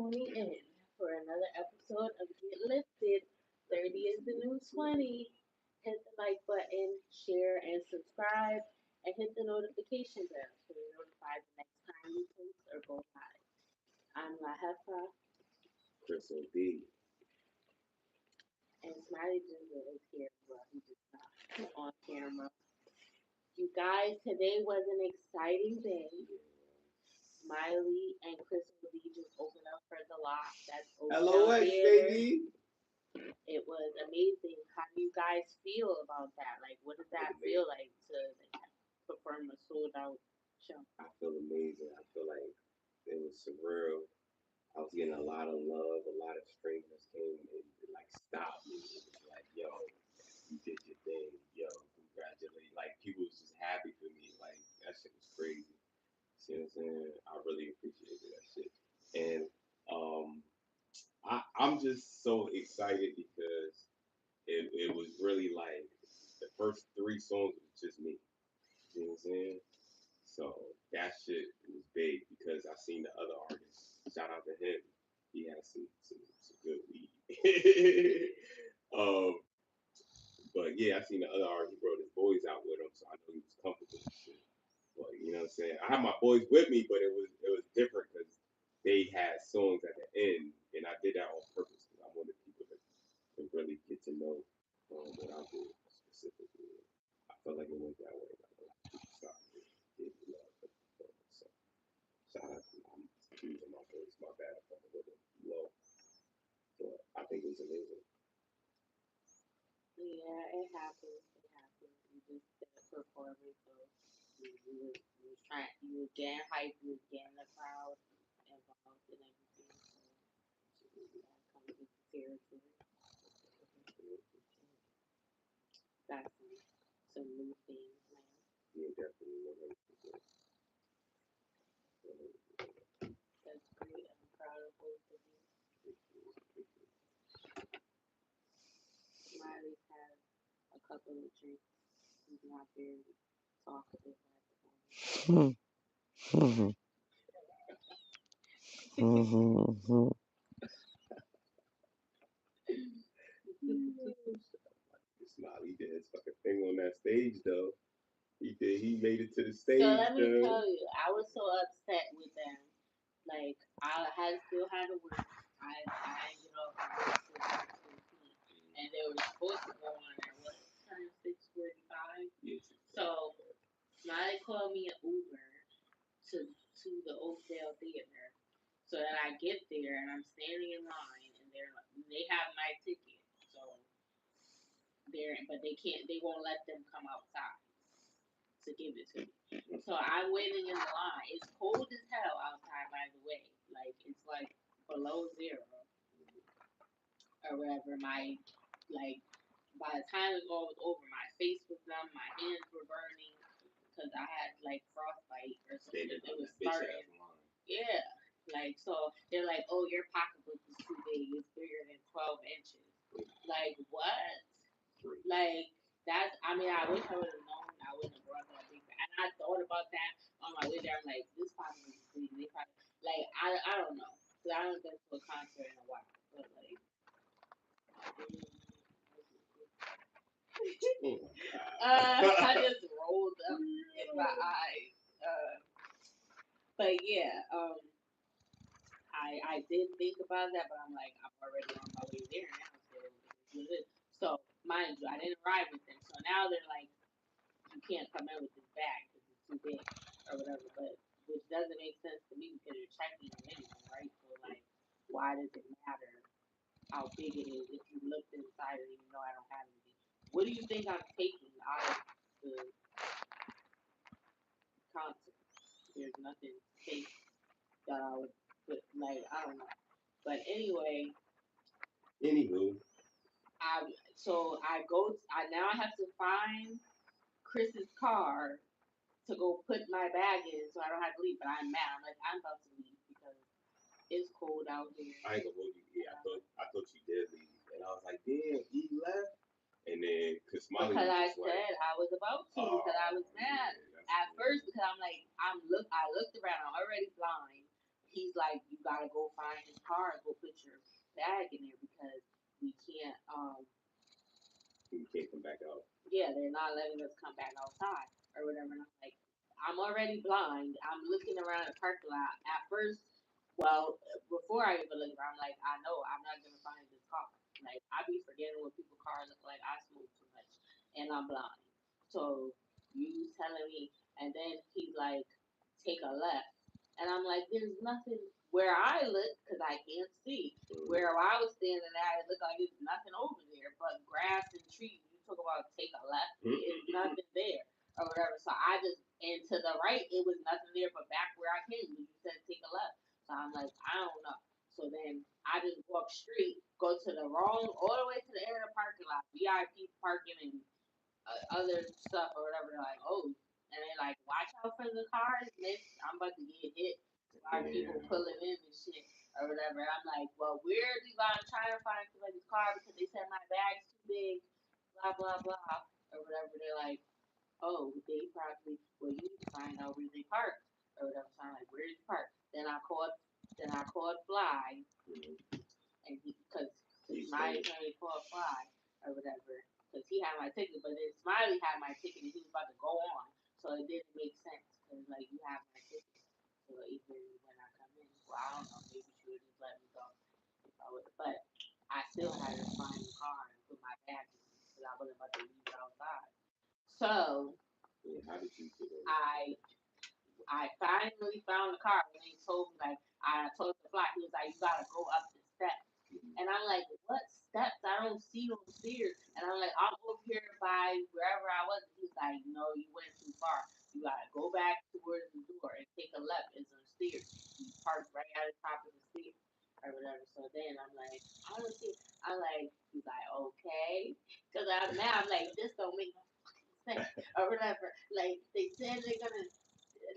tuning in for another episode of Get Lifted. 30 is the new 20. Hit the like button, share, and subscribe, and hit the notification bell to be notified the next time we post or go live. I'm La Hefa, Chris D. and Smiley Ginger is here. Well, he just not on camera. You guys, today was an exciting day. Smiley and Crystal D just opened up for the lot. That's Oakdale LOX, Theater. baby. It was amazing. How do you guys feel about that? Like, what does that feel like to perform a sold out show? I feel amazing. I feel like it was surreal. I was getting a lot of love. A lot of strangers came and like stopped me. It was like, yo, you did your thing. Yo, congratulations. Like people was just happy for me. Like that shit was crazy. See what I'm saying? I really appreciated that shit. And I'm just so excited because it was really like the first three songs was just me. You know what I'm saying? So that shit was big because I seen the other artists. Shout out to him. He had some good weed. um, but yeah, I seen the other artist. He brought his boys out with him, so I know he was comfortable and shit. But you know what I'm saying? I had my boys with me, but it was different because they had songs at the end, and I did that on purpose because I wanted people to really get to know what I do specifically. I felt like it went that way. Like a lot of people started to give me love for the performance. So shout out to I'm using my voice, my bad if I'm a little low. But I think it was amazing. Yeah, it happens. It happens. You just did a performance, so you was trying, you was getting hype, you was getting the crowd involved and everything. So you gotta come with the territory. Got some new things, man. Yeah, definitely 100%. That's great. I'm proud of both of you. Smiley's had a couple of drinks. He's not very talkative at the moment. Smiley did his fucking thing on that stage though. He did. He made it to the So stage let me though. tell you, I was so upset with them. Like I had still had to work. I ended up at 6:15, and they were supposed to go on at what time 6:45. Yes. So Smiley called me an Uber to the Oakdale Theater. So that I get there and I'm standing in line and they have my ticket. So but they won't let them come outside to give it to me. So I'm waiting in the line. It's cold as hell outside, by the way. Like it's like below zero or whatever. My like by the time it all was over, my face was numb, my hands were burning because I had like frostbite or something. It was starting. Yeah. Like so, they're like, "Oh, your pocketbook is too big. It's bigger than 12 inches." Like what? Like that's. I mean, I wish I would have known. I wouldn't have brought that big bag. And I thought about that on my way there. I'm like, this pocketbook is big. They probably like I don't know because I haven't been to a concert in a while. But like, I just rolled up in my eyes. But yeah, I did think about that, but I'm like, I'm already on my way there now, so it is what it is. So mind you, I didn't ride with them, so now they're like, you can't come in with this bag because it's too big or whatever. But which doesn't make sense to me because you're checking them anyway, right? So like, why does it matter how big it is if you looked inside and you know I don't have anything? What do you think I'm taking out of the concert? There's nothing safe that I would put like I don't know. But anyway, Anywho, I so I go. I now have to find Chris's car to go put my bag in, so I don't have to leave. But I'm mad. I'm like I'm about to leave because it's cold out here. I ain't gonna hold you. Yeah, I thought you did leave, and I was like, damn, he left. And then, cause Smiley Because was I just like, said I was about to oh because I was mad yeah, at that's first because I'm like I looked around. I'm already blind. he's like, you gotta go find his car and go put your bag in there because we can't. You can't come back out. Yeah, they're not letting us come back outside or whatever. And I'm like, I'm already blind. I'm looking around the parking lot. At first, well, before I even look around, I'm like, I know I'm not gonna find this car. Like, I be forgetting what people's cars look like. I smoke too much, and I'm blind. So you telling me, and then he's like, take a left, and I'm like, there's nothing where I look because I can't see. Where I was standing at, it looked like there's nothing over there but grass and trees. You talk about take a left, there's nothing there or whatever. So I just, and to the right, it was nothing there but back where I came. You said take a left. So I'm like, I don't know. So then I just walk straight, go to the wrong, all the way to the end of the parking lot, VIP parking and other stuff or whatever. They're like, oh, and they're like, watch out for the cars, miss. I'm about to get hit by people pulling in and shit or whatever. I'm like, well, where do I'm trying to find somebody's car because they said my bag's too big, blah blah blah or whatever. They're like, oh, they probably, well, you need to find out where they park or whatever. So I'm like, where's the park? Then I called Fly, and because my attorney called Fly or whatever, because he had my ticket, but then Smiley had my ticket and he was about to go on, so it didn't make sense because like you have my ticket, so even when I come in, well, I don't know, maybe she would just let me go if I would, but I still had to find the car and put my bag in because I wasn't about to leave it outside. So How did you get it? I finally found the car when they told me like I told the fly, he was like, you gotta go up the steps. And I'm like, what steps? I don't see no stairs. And I'm like, I'm over here by wherever I was. And he's like, no, you went too far. You gotta go back towards the door and take a left. It's some stairs. You park right at the top of the stairs or whatever. So then I'm like, I don't see. I'm like, he's like, okay, because I'm now I'm like, this don't make no fucking sense or whatever. Like they said they're gonna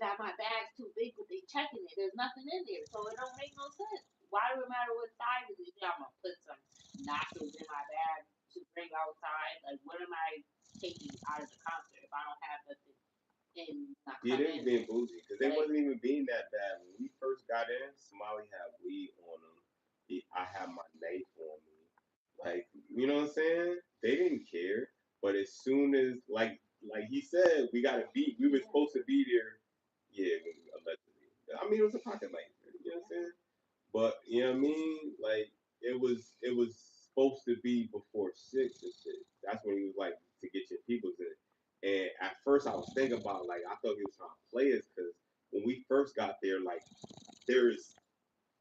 that my bag's too big, but they checking it. There's nothing in there, so it don't make no sense. Why do it matter what size it is? Yeah, I'm gonna put some nachos in my bag to bring outside. Like, what am I taking out of the concert if I don't have nothing in? Yeah, they was being bougie because they wasn't even being that bad. When we first got in, Somali had weed on him. I had my knife on me. Like, you know what I'm saying? They didn't care. But as soon as, like he said, we were supposed to be there. Yeah, allegedly. I mean, it was a pocket knife. You know what I'm saying? But you know what I mean? Like it was supposed to be before 6 and shit. That's when he was like to get your peoples in. And at first I was thinking about like I thought he was trying to play us because when we first got there, like there's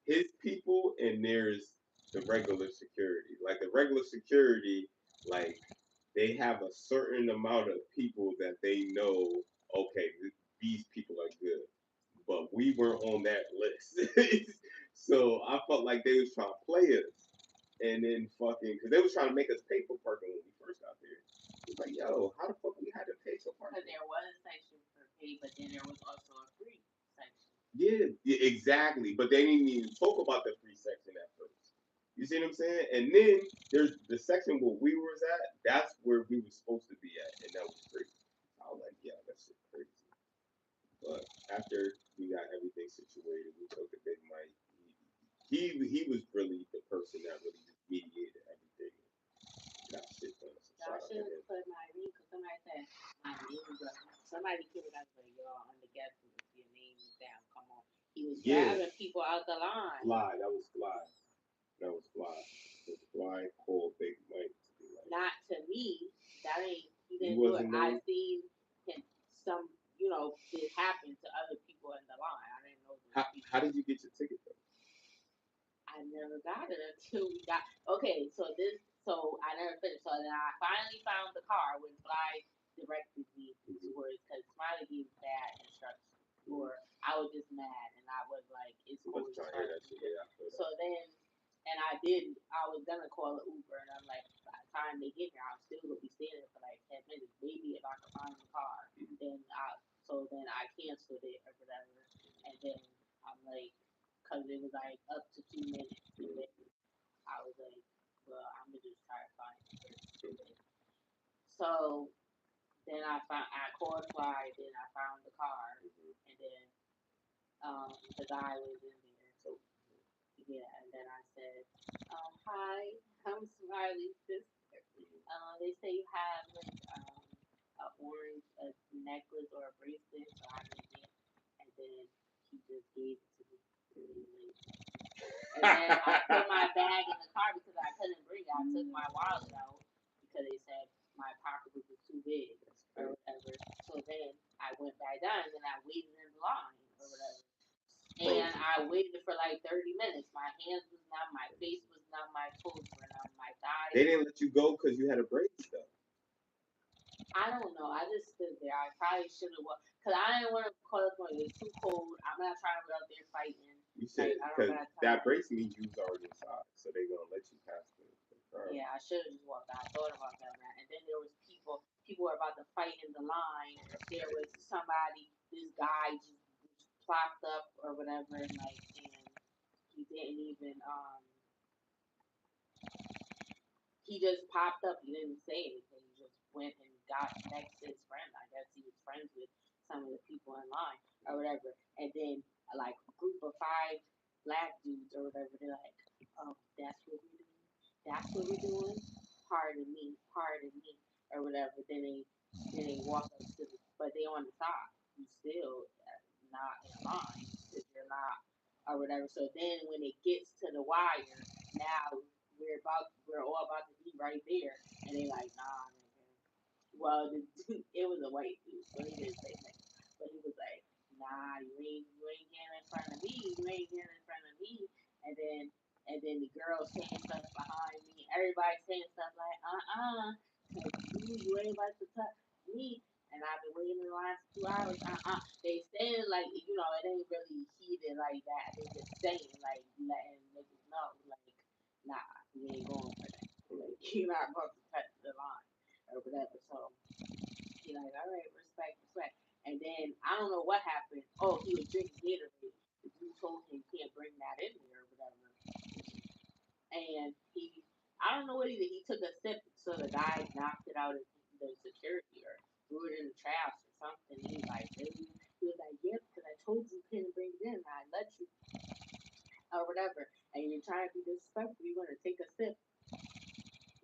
his people and there's the regular security. Like the regular security, like they have a certain amount of people that they know. Okay, these people are good, but we weren't on that list. So I felt like they was trying to play us, and then fucking because they was trying to make us pay for parking when we first got there. It's like, yo, how the fuck we had to pay for parking? Because there was a section for pay, but then there was also a free section. Yeah, exactly. But they didn't even talk about the free section at first. You see what I'm saying? And then there's the section where we was at. That's where we were supposed to be at, and that was free. I was like, yeah, that's shit crazy. But after we got everything situated, we took the big mic. He was really the person that really just mediated everything. Got shit done. So I should have put my name because somebody said my name was somebody came and I was like, y'all on the guest list, your name is down. Come on. He was grabbing people out the line. Fly, that was Fly. That was Fly. Fly called Big Mike to be like. Not to me. That ain't he didn't do it. I seen him some it happened to other people in the line. I didn't know How did you get your ticket though? I never got it until we got so I never finished. So then I finally found the car when Fly directed me towards because Smiley gave bad instructions. Or I was just mad and I was like, it's cool. So then and I was gonna call an Uber and I'm like, by the time they get here, I'm still gonna be standing for like 10 minutes. Maybe if I can find the car. Then I canceled it or whatever. And then I'm like, because it was like up to 2 minutes. And then I was like, well, I'm gonna just try to find it. So then I called Fly, then I found the car, and then the guy was in there, then I said, hi, I'm Smiley's sister. They say you have like a orange necklace or a bracelet, so I did it. And then he just gave it to me. And then I put my bag in the car because I couldn't bring it. I took my wallet out because they said my pocketbook was too big or whatever. So then I went back down and then I waited in line or whatever. And I waited for like 30 minutes. My hands was numb, my face was numb, my toes were numb, my thighs. They didn't let you go because you had a brace though. I don't know. I just stood there. I probably should have walked because I didn't want to call up when it was too cold. I'm not trying to go out there fighting. You said because that brace means you was already inside, so they gonna let you pass the car. Yeah, I should have just walked out. I thought about that, man. And then there was people. People were about to fight in the line. There was somebody. This guy just plopped up or whatever, and like, and he didn't even he just popped up. He didn't say anything. He just went and got next to his friend. I guess he was friends with some of the people in line or whatever. And then like a group of 5 black dudes or whatever, they're like, oh, that's what we're doing. That's what we're doing. Pardon me, or whatever. Then they walk up to the, but they on the side. You still not in line if you're not or whatever. So then when it gets to the wire, now we're all about to be right there, and they like, nah, nigga. Well, it was a white dude, so he didn't say nothing, but he was like, nah, you ain't getting in front of me, and then the girl saying stuff behind me, everybody saying stuff like, you ain't about to touch me. And I've been waiting in the last 2 hours. They saying like, it ain't really heated like that. They just saying like, letting niggas know like, nah, you ain't going for that. Like, you're not going to touch the line or whatever. So he like, all right, respect. And then I don't know what happened. Oh, he was drinking Gatorade. The dude told him he can't bring that in there or whatever. And I don't know what he did. He took a sip, so the guy knocked it out of the security or threw it in the trash or something. He was like, really? He was like, yep, because I told you couldn't bring it in. I let you or whatever. And you're trying to be disrespectful. You're going to take a sip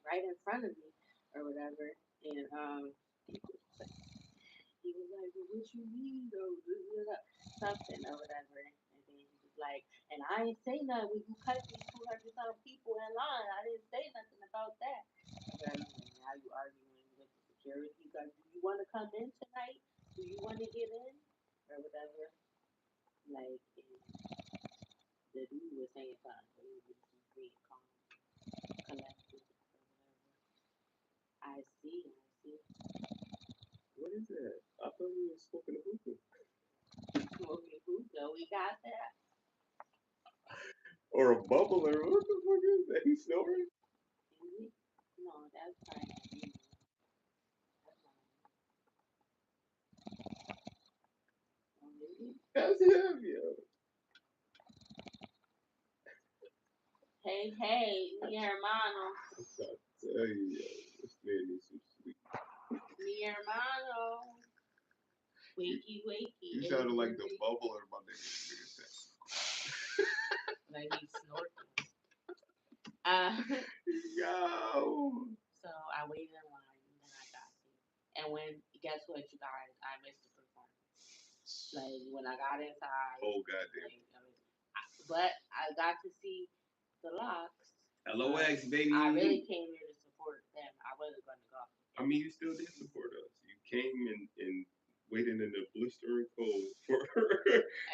right in front of me or whatever. And he was like, well, what you mean though? Something or whatever. And then he was like, and I ain't say nothing when you cut these 200-some people in line. I didn't say nothing about that. And now you arguing with the security. He's like, do you want to come in tonight? Do you want to get in? Or whatever. Like, the dude was saying something, but he was just being calm, collected, or whatever. I see. What is that? I thought you were smoking a hookah. Smoking hookah, we got that. Or a bubbler. What the fuck is that? He snoring? No, that's fine. That's him, yo. Hey, mi hermano. I'm trying to tell you, yo. This man is so sweet. Mi hermano. Wakey. You sounded like the bubbler, my nigga. Like he's snorting. Yo. So I waited in line and then I got here. And guess what, you guys? I missed the performance. Like when I got inside. Oh goddamn. But I got to see the Locks. LOX, baby. I really came here to support them. I wasn't going to go. I mean, you still did support us. You came and waited in the blistering cold for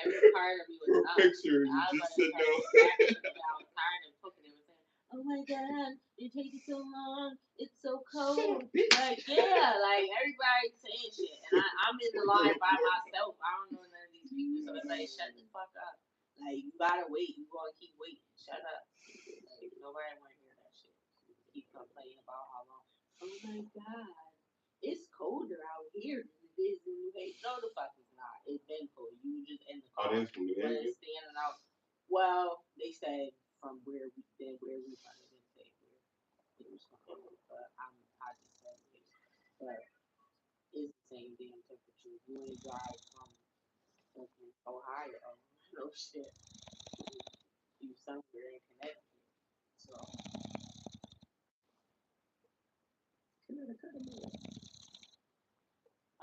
every part of me was for a picture. You just said no. I was tired of cooking. It was saying, "Oh my God, you're taking so long. It's so cold." Like like everybody saying shit, and I'm in the line by myself. I don't know none of these people, so it's like, shut the fuck up. Like you gotta wait. You gonna keep waiting. Shut up. Like nobody wanna hear that shit. Keep complaining about how long. Oh my God, it's colder out here than it is in New Haven. No, the fuck it's not. It's been cold. You were just in the car. Oh, that's from New Haven. Standing out. Well, they said from where we from. They didn't say where it was from, but I just said it. But it's the same damn temperature. You ain't drive from fucking Ohio. No shit. nephew somewhere in Connecticut. So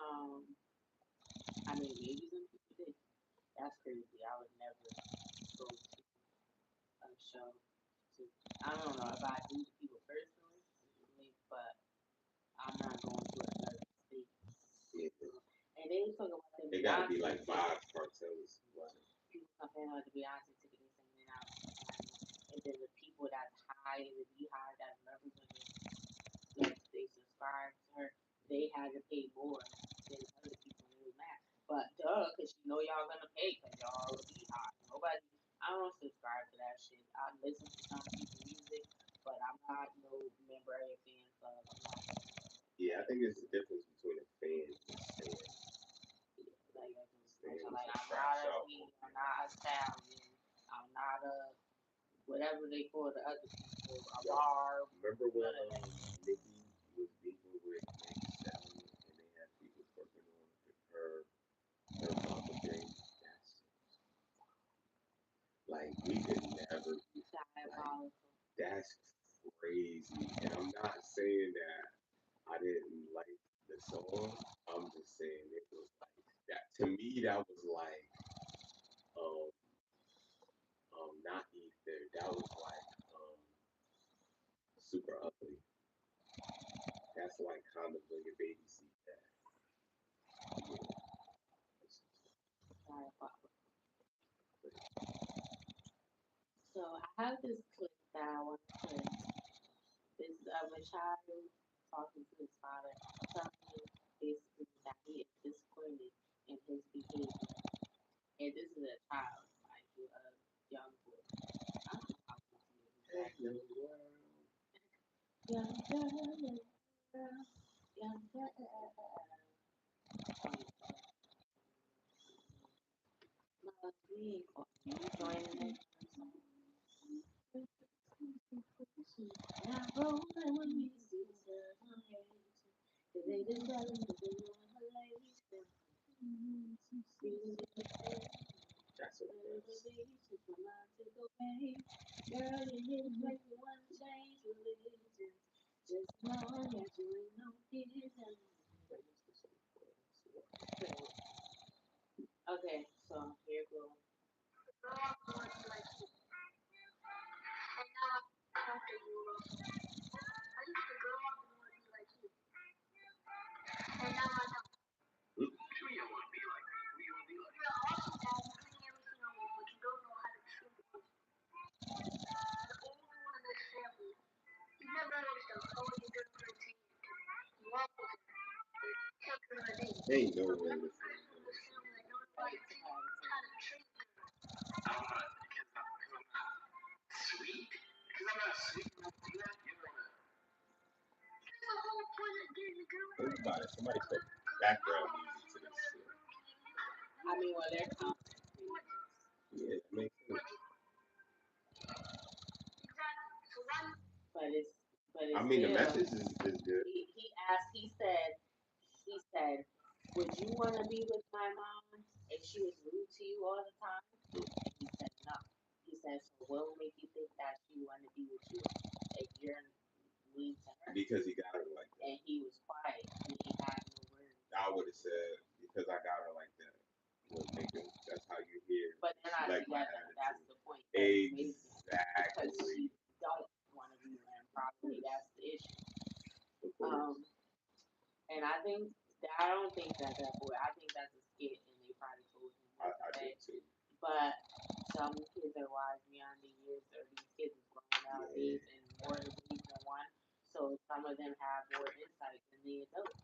um, I mean maybe some people did. That's crazy. I would never go to a show. To, I don't know if I do to people personally, but I'm not going to another state. Yeah. And they talk about the It gotta be Beyonce like ticket. vibes, cartels. Like, People complaining about the Beyonce ticket. They saying they're not and then the people that's high in the beehive that's members of the like they subscribe to her, they had to pay more than other people and it was mad. But duh, cause you know y'all gonna pay cause y'all a beehive. Nobody I don't subscribe to that shit. I listen to some people's music, but I'm not no member of a fan club. I'm not yeah, I think there's a difference between a fan and a stand. like I just Stand is like a I'm crash not a out. bee, I'm not a stallion, I'm not a whatever they call the other people, a Yo, bar. remember when Nicki was beefing with Meg Thee Stallion and they had people working on her mama thing? That's like we could never like that's crazy. And I'm not saying that I didn't like the song. I'm just saying it was like that to me that was like um not ether. That was like super ugly. That's like kind of like a baby seat that So I have this clip that I want to play. This is of a child talking to his father, telling him basically that he is disappointed in his behavior. And this is a child, like a young boy. I don't know how old he is exactly. Young girl, young girl. Love me, or you joining in? And I roll when we see cause they just tell him that they want her later. that's what it was. Girl, you hit make me wanna change religion. Just know that you ain't no kidding. Okay, so here goes. Ain't no way this think about it. Somebody put background music to this shit. I mean, well, they're comments. Yeah, it makes sense. But it's, but I it's mean, the still. message is good. He asked. He said, would you want to be with my mom if she was rude to you all the time? And he said no. He said, so what will make you think that she want to be with you if you're mean to her? Because he got her like that. And he was quiet. He had no words. I would have said because I got her like that. Well, nigga, that's how you hear. But they're not Like my together. That's attitude. the point. Because Exactly. she don't want to be with him. Probably that's the issue. Of course. And I think I don't think that boy. I think that's a skit, and they probably told him what to I say. do too. But some kids are wise beyond the years, or these kids is grown nowadays and more degrees than one. So some of them have more insight than the adults.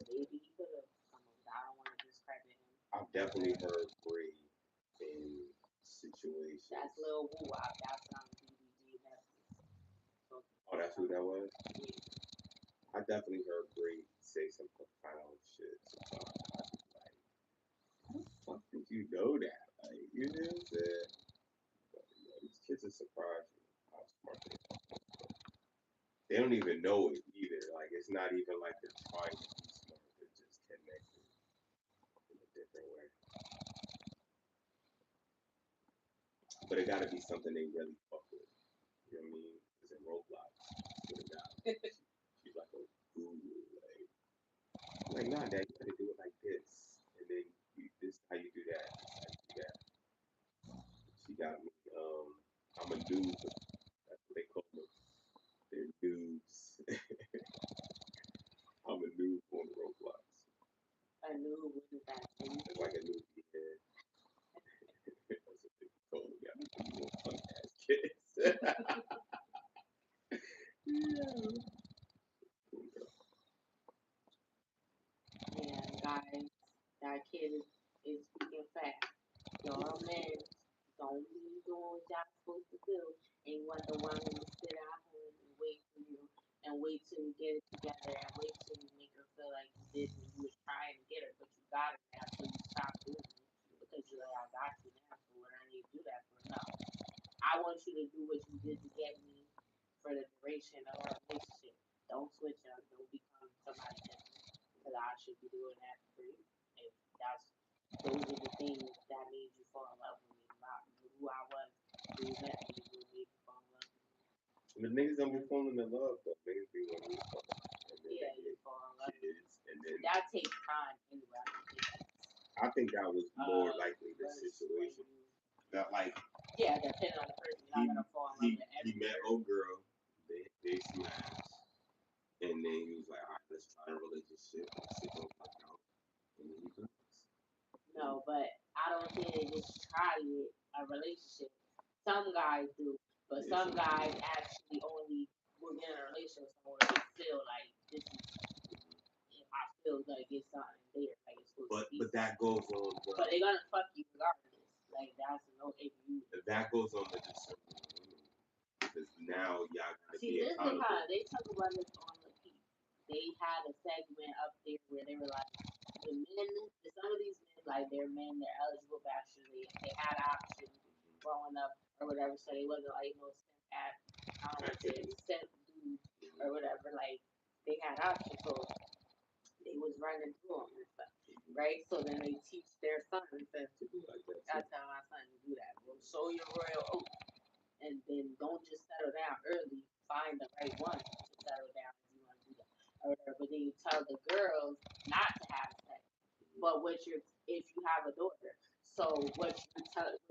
Maybe he could have come up. I don't want to discredit him. I've definitely heard Bree in situations. That's Lil Woo. That's on DVD Netflix. So, Oh, that's who that was? yeah. I definitely heard Bree say some profound shit. Sometimes I was like, how the fuck did you know that? Like, you know what I'm saying? But, you know, these kids are surprising how smart they are. They don't even know it either. Like, it's not even like they're trying to be smart. They're just connected in a different way. but it gotta be something they really fuck with. You know what I mean? It's in Roblox. She's like, oh, ooh, like, nah, Dad, you gotta do it like this, and then this how you do that. This how you do that. She got me. I'm a dude. That's what they call them. They're dudes. I'm a noob on Roblox. A noob, what does that mean? It's like a noob. Yeah. That's what they call me. I think you want punk ass kids. Yeah, guys, that kid is speaking fast. Y'all men don't be doing what y'all supposed to do, and you want the woman to sit at home and wait for you, and wait till you get it together, and wait till you make her feel like you did when you was trying to get her, but you got it now, so you stop doing it because you're like, I got you now, so what I need to do that for? No, I want you to do what you did to get me for the duration of our relationship. Don't switch up. Don't become somebody different. Because I should be doing that for you. If that's those are the things that made you fall in love with me, not who I was. Who met me, who made you fall in love with me. The niggas don't be falling in love, though. Niggas be wanting to fuck. Yeah, you fall in love. Kids, and then that takes time anyway. I think that was more likely the situation. That like depending on the person, you're not gonna fall in love with he met old girl, they smashed, and then he was like, all right, let's try a relationship. Shit don't work out, and then he does. No, but I don't think they just try a relationship. Some guys do, but some guys actually only will get in a relationship somewhere they feel like this is. I feel like it's something there, like it's supposed to be. But that goes on. But they're gonna fuck you regardless. Like that's no if you. That goes on the discernment women, because now y'all gotta See, be this is accountable. how they talk about this on the P. They had a segment up there where they were like, the men, some of these men, like they're men, they're eligible bachelors, they had options growing up or whatever, so they wasn't like no simp at, I don't know, simp dude or whatever. Like they had options, so they was running through them and stuff, right? So then they teach their sons and I tell my son to do that. Well, show your royal oath, and then don't just settle down early. Find the right one to settle down if you want to do that, or whatever. But then you tell the girls not to have sex. But if you have a daughter, so what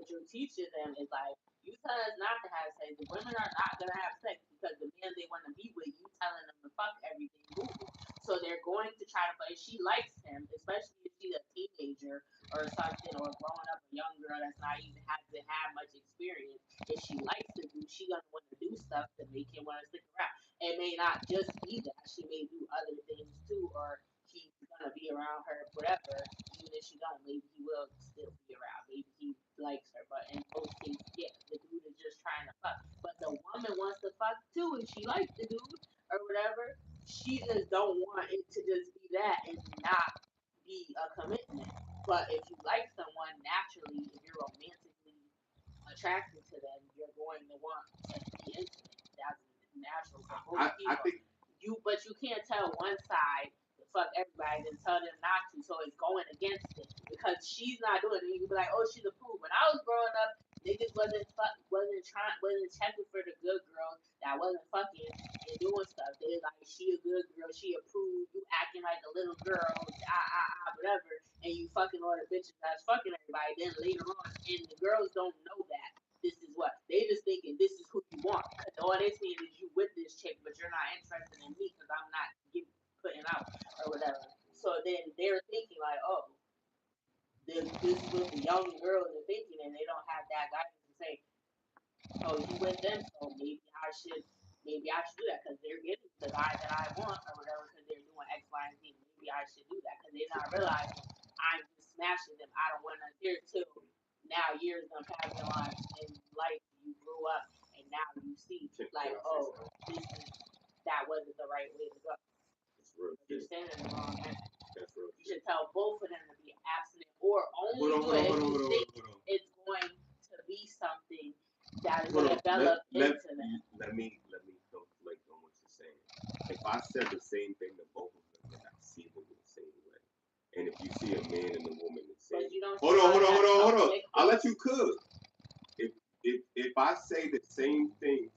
you're teaching them is like you tell us not to have sex. The women are not gonna have sex because the man they want to be with, you telling them to fuck everything moving. So they're going to try to play. She likes him, especially if she's a teenager or something, or growing up a young girl that's not even hasn't had much experience. If she likes to do, she gonna want to do stuff to make him want to stick around. It may not just be that. She may do other things too, or he's gonna be around her, whatever. Even if she don't, maybe he will still be around. Maybe he likes her, but in most cases, yeah, the dude is just trying to fuck. But the woman wants to fuck too, and she likes the dude or whatever. She just don't want it to just be that and not be a commitment. But if you like someone naturally, if you're romantically attracted to them, you're going to want to be intimate. That's natural for both people. But you can't tell one side to fuck everybody and tell them not to, so it's going against it because she's not doing it. You can be like, oh, she's a prude. When I was growing up, niggas wasn't checking for the good girls that wasn't fucking and doing stuff. They like, she a good girl, she approved, you acting like a little girl, whatever, and you fucking all the bitches that's fucking everybody. Then later on, and the girls don't know that this is what they just thinking this is who you want. Cause all they seeing is you with this chick, but you're not interested in me because I'm not putting out or whatever. So then they're thinking like, oh, this is what the young girls are thinking, and they don't have that guidance to say, oh, you with them, so maybe I should do that because they're getting the guy that I want or whatever because they're doing X, Y, and Z. Maybe I should do that because they're not realizing I'm just smashing them. I don't want to hear till now years done passed on in life you grew up and now you see like, oh, that wasn't the right way to go. You're standing in the wrong end. You should tell both of them to be abstinent or only do it if you think it's going to be something that is going to develop into them. Let me conflict on what you're saying. If I said the same thing to both of them, then I see them the same way. And if you see a man and a woman the same, hold on. I'll let you cook. If I say the same thing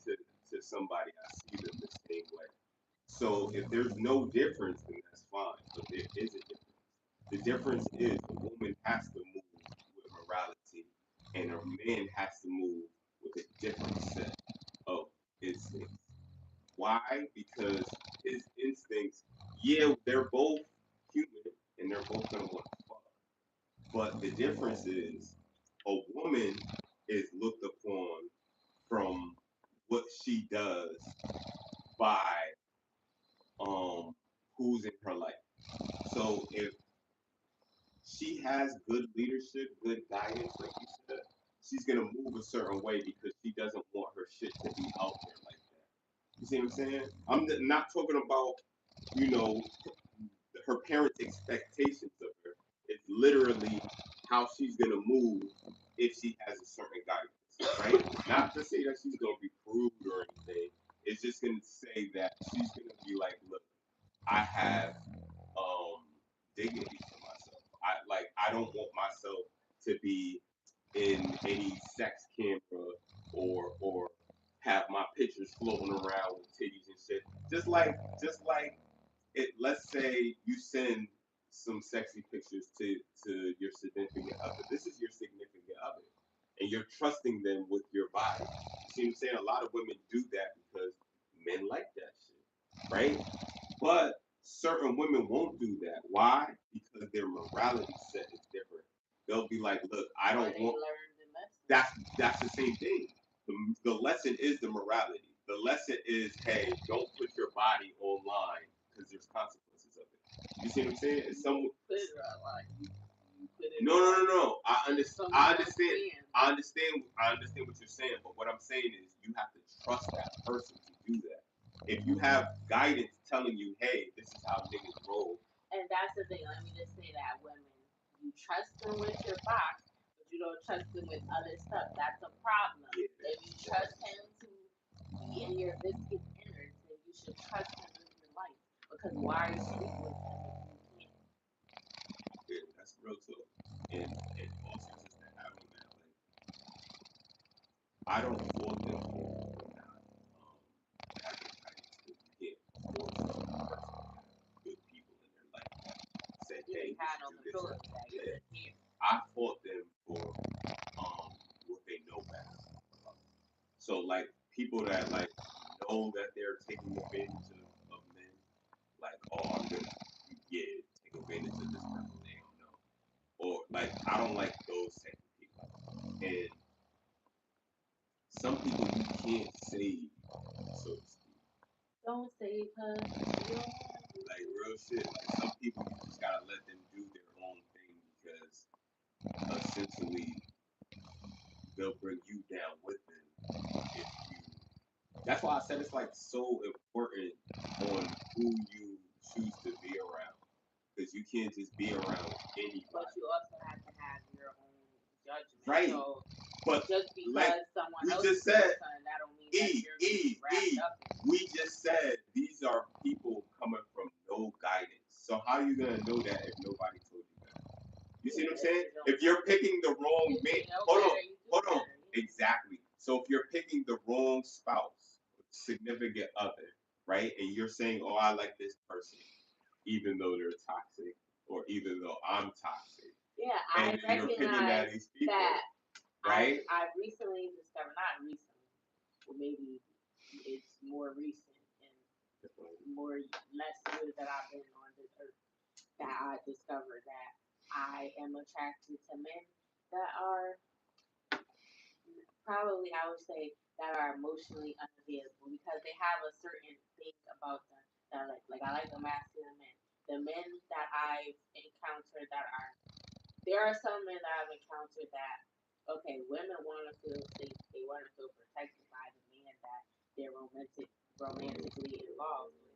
to somebody, I see them the same way. So if there's no difference, then that's fine. But there is a difference. The difference is a woman has to move with morality, and a man has to move with a different set of instincts. Why? Because his instincts, yeah, they're both human and they're both gonna want to fuck. But the difference is a woman is looked upon from what she does by who's in her life. So if she has good leadership, good guidance, like you said, she's gonna move a certain way because she doesn't want her shit to be out there like that. You see what I'm saying? Not talking about, you know, her parents' expectations of her. It's literally how she's gonna move if she has a certain guidance, right? Not to say that she's gonna be crude or anything. It's just gonna say that she's gonna be like, look, I have dignity for myself. I don't want myself to be in any sex camera or have my pictures floating around with titties and shit. Just like it, let's say you send some sexy pictures to your significant other. This is your significant other, and you're trusting them with your body. You see what I'm saying? A lot of women do that because men like that shit, right? But certain women won't do that. Why? Because their morality set is different. They'll be like, look, I Or don't they want. learn the lesson. That's the same thing. The lesson is the morality. The lesson is, hey, don't put your body online because there's consequences of it. You see what I'm saying? It's some. Put it like you put it No, no, no, like no. I someone else understand. can. I understand what you're saying. But what I'm saying is, you have to trust that person to do that. If you have guidance telling you, hey, this is how niggas roll. And that's the thing. Let me just say that women, you trust them with your box, but you don't trust them with other stuff. That's a problem. Yeah, If you trust him to be in your biscuit innards, then you should trust him with your life. Because why sleep with him if you can't? yeah, that's real talk. And also just to add on that, like I don't fault them for not having guidance because you can't force a person to have good people in their life that say, hey, You you had should no do this. control over that. You Yeah. just can't. I fault them for what they know better. So like people that like know that they're taking advantage of men, like, oh, I'm gonna yeah, take advantage of this person they don't know. Or like I don't like those type of people. And some people you can't save, so to speak. Don't save her. You don't want to. Like real shit. Like some people you just gotta let them do their own thing because essentially they'll bring you down with them if you. That's why I said it's like so important on who you choose to be around because you can't just be around But anybody. you also have to have your own judgment. Right. So But just because like someone we else just is your said, son, that don't mean that E, you're gonna E, be wrapped E. up in it. We just said these are people coming from no guidance. So how are you gonna know that if nobody told you that? You see what I'm saying? If you're picking the wrong If man, you know hold on, better, you do hold on. better. Yeah. Exactly. So if you're picking the wrong spouse, significant other, right, and you're saying, "Oh, I like this person," even though they're toxic, or even though I'm toxic, Yeah, and I then you're picking at recognize these people, that right? I recently discovered, not recently, or maybe it's more recent and more less years that I've been on this earth, that I discovered that I am attracted to men that are probably, I would say, that are emotionally unavailable because they have a certain thing about them that I like. Like I like the masculine men. The men that I've encountered that are, there are some men that I've encountered that, okay, women want to feel safe. They want to feel protected by the man that they're romantically involved with.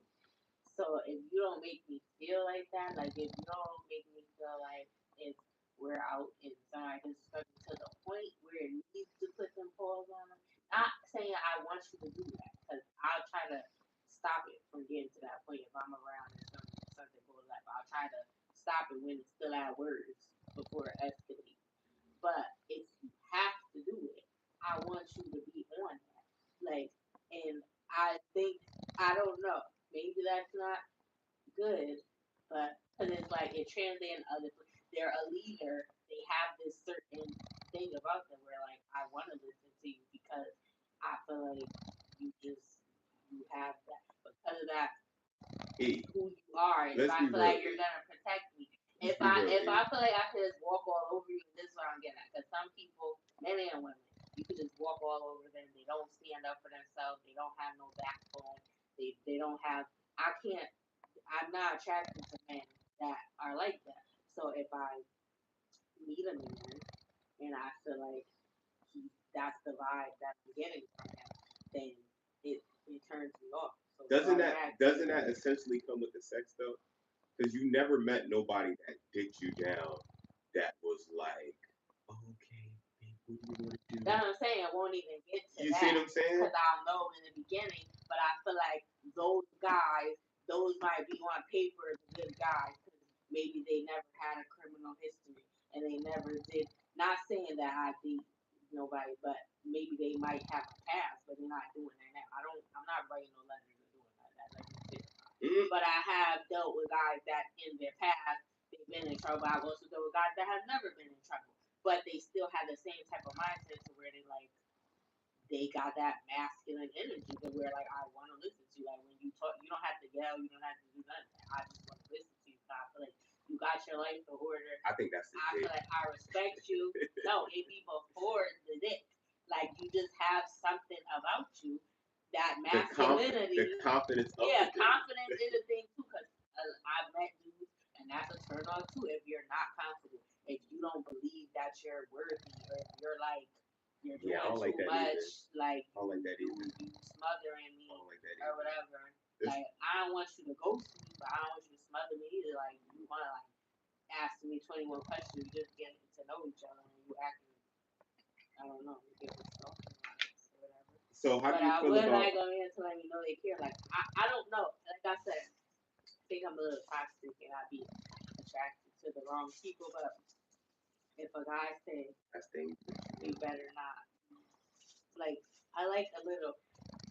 So if you don't make me feel like that, like if you don't make me feel like it's we're out and somebody disrespect to the point where it needs to put them paws on them. Not saying I want you to do that because I'll try to stop it from getting to that point if I'm around and something goes like I'll try to stop it when it's still at words before it escalates. But if you have to do it, I want you to be And I don't know, maybe that's not good, but because it's like it transcends other. They're a leader. They have this certain thing about them where like I want to listen to you because I feel like you have that because of that E, who you are, and if let's I be feel real. like you're gonna protect me. Let's If be I real, if E. I feel like I could just walk all over you, this is what I'm getting at. Because some people, men and women, you could just walk all over them. They don't stand up for themselves. They don't have no backbone. They don't have. I can't. I'm not attracted to men that are like that. So if I meet a man and I feel like that's the vibe that I'm getting from him, then it turns me off. So Doesn't that essentially come with the sex though? Because you never met nobody that dicked you down that was like, okay, babe, what do you want to do? That's what I'm saying. I won't even get to You that see what I'm saying? because I'll know in the beginning. But I feel like those guys, those might be on paper as good guys because maybe they never had a criminal history and they never did. Not saying that I beat nobody, but maybe they might have a past, but they're not doing that now. I'm not writing no letters or doing that. Like you said. But I have dealt with guys that in their past they've been in trouble. I've also dealt with guys that have never been in trouble, but they still have the same type of mindset to where they got that masculine energy to where like I want to listen to you. Like when you talk, you don't have to yell, you don't have to do nothing. I just want to listen to you. So I feel like you got your life in order. I think that's the I feel like I respect you. No, it be before the dick. Like you just have something about you that masculinity. The confidence of yeah, confidence is a thing too. Because I've met dudes, and that's a turn on too. If you're not confident, if you don't believe that you're worthy, or if you're like you're doing too like that much, either. like I don't like that you either. smothering me Like that or whatever. Like I don't want you to ghost me, but I don't want you to smother me either. Like you want to like ask me 21 questions, just getting to know each other, and you acting, I don't know, you get or whatever. So how but do you I feel would about? like them in to let me know they care. Like I don't know. Like I said, I think I'm a little toxic and I be attracted to the wrong people. But if a guy says you better not, like I like a little.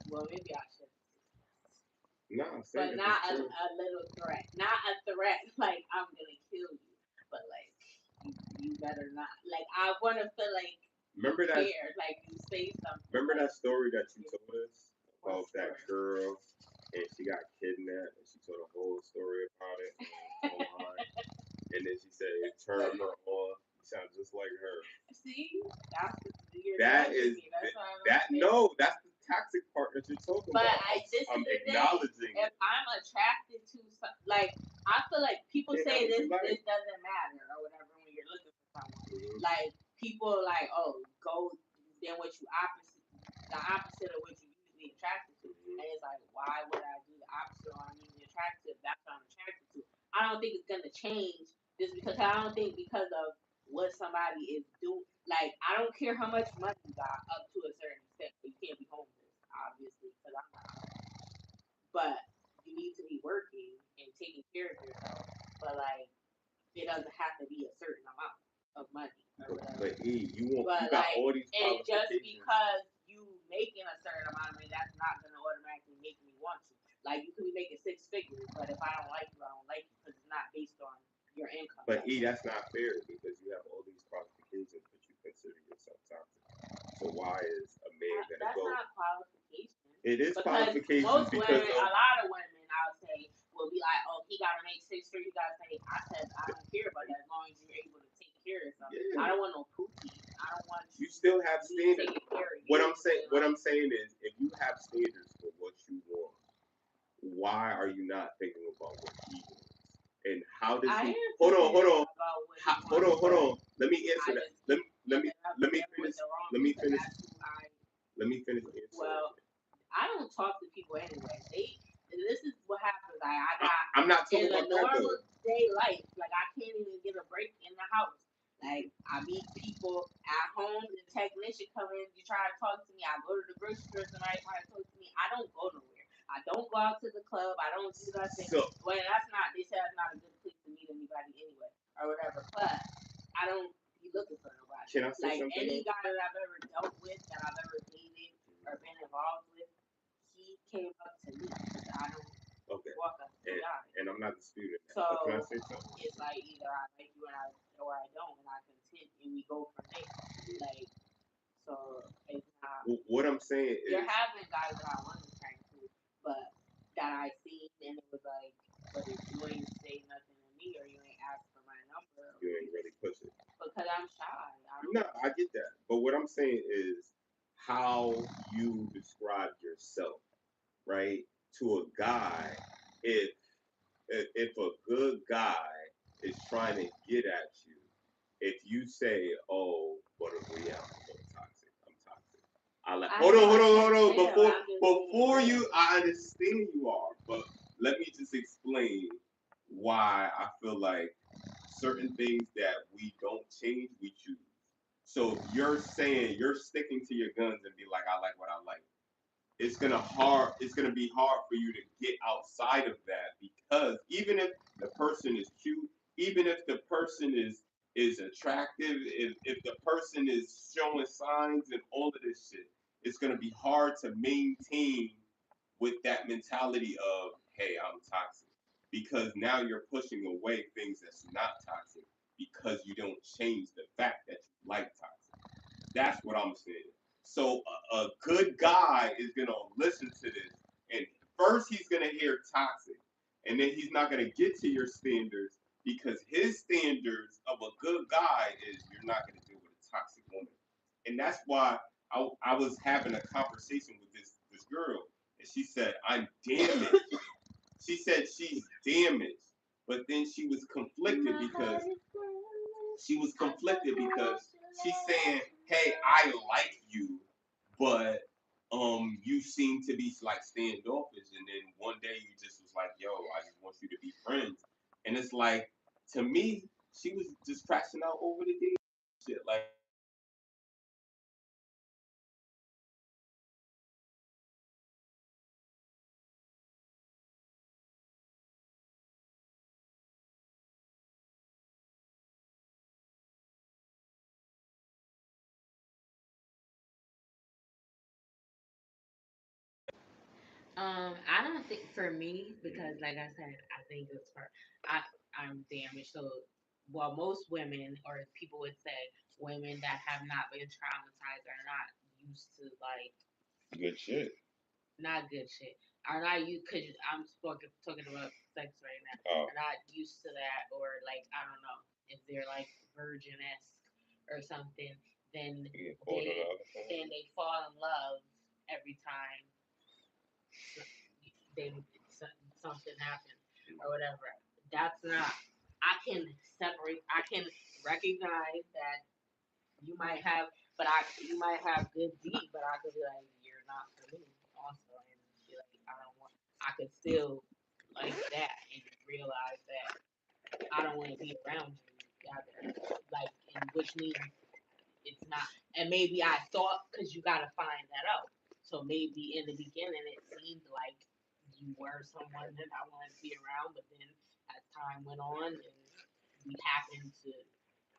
Well, maybe I should. No, but not a little threat. Not a threat like I'm gonna kill you. But like you better not. Like I want to feel like. Remember that? Like you say something. Remember that story that you told us about that girl, and she got kidnapped, and she told a whole story about it online, and then she said it turned her on. You sound just like her. See, that's that is that. No, that's the toxic part that you're talking but about. I'm acknowledging. If I'm attracted to like, I feel like people say this doesn't matter or whatever when you're looking for someone. Mm-hmm. Like people like, oh, go then what you the opposite of what you usually attracted to, mm-hmm. And it's like, why would I do the opposite when I'm usually attracted? That's what I'm attracted to. I don't think it's gonna change just because I don't think because of what somebody is doing. Like I don't care how much money you got up to a certain extent, but you can't be homeless, obviously, because I'm not. But you need to be working and taking care of yourself. But like, it doesn't have to be a certain amount of money or whatever. But you got like, all these and just because you making a certain amount of money, that's not gonna automatically make me want you. Like you could be making 6 figures, but if I don't like you, I don't like you because it's not based on your income. But that's not fair because you have all these qualifications, but you consider yourself toxic. So why is a man gonna go? That's not qualifications. It is because qualifications most because women, a lot of women, I would say, will be like, "Oh, he gotta make 6 figures." You gotta say, "I said I don't care about that as long as you're able to take care of something." Yeah. I don't want no pookie. I don't want you. You still have standards. What I'm saying is, if you have standards for what you want, why are you not thinking about what he wants? And how does he? Hold on. Let me answer that. Let me finish. Well, I don't talk to people anyway. This is what happens. I'm not talking about that though. In a normal day life, like I can't even get a break in the house. Like I meet people at home, the technician come in, you try to talk to me. I go to the grocery store, somebody try to talk to me. I don't go nowhere. I don't go out to the club. I don't do nothing. Well, that's not. They say that's not a good place to meet anybody anyway, or whatever. But I don't be looking for nobody. Can I say like something? Any guy that I've ever dealt with, that I've ever dated or been involved with, came up to me. I don't Okay. walk up to guys. And I'm not disputing that. So Can I say something? it's like either I like you or I don't, and I continue, and we go from there. Like, so it's not. What I'm saying is There have been guys that I wanted to turn to, but that I seen, and it was like, but if you ain't say nothing to me or you ain't ask for my number, you ain't really push it. because I'm shy. No, I get that. But what I'm saying is how you describe yourself, right? To a guy, if if a good guy is trying to get at you, if you say, "Oh, but in reality, I'm toxic," hold on. Before you, I understand you are, but let me just explain why I feel like certain things that we don't change, we choose. So if you're saying you're sticking to your guns and be like, I like what I like, it's gonna be hard for you to get outside of that because even if the person is cute, even if the person is attractive, if the person is showing signs and all of this shit, it's gonna be hard to maintain with that mentality of, hey, I'm toxic. Because now you're pushing away things that's not toxic because you don't change the fact that you like toxic. That's what I'm saying. So a good guy is gonna listen to this, and first he's gonna hear toxic, and then he's not gonna get to your standards because his standards of a good guy is you're not gonna deal with a toxic woman, and that's why I was having a conversation with this girl, and she said I'm damaged. She said she's damaged, but then she was conflicted because she's saying, "Hey, I like you, but you seem to be like standoffish." And then one day you just was like, "Yo, I just want you to be friends." And it's like, to me, she was just crashing out over the D shit. Like, I don't think for me because, like I said, I think it's for I I'm damaged. So, well, most women or people would say women that have not been traumatized are not used to like good shit. not good shit. Are not used because I'm talking about sex right now. Oh, Are not used to that or like I don't know if they're like virgin esque or something. Then they fall in love every time they something happens or whatever. That's not. I can separate. I can recognize that you might have, but you might have good deed, but I could be like, you're not for me also, and be like, I don't want. I could still like that and realize that I don't want to be around you. Like, and which means it's not. And maybe I thought because you got to find that out. So maybe in the beginning it seemed like you were someone that I wanted to be around, but then as time went on and we happened to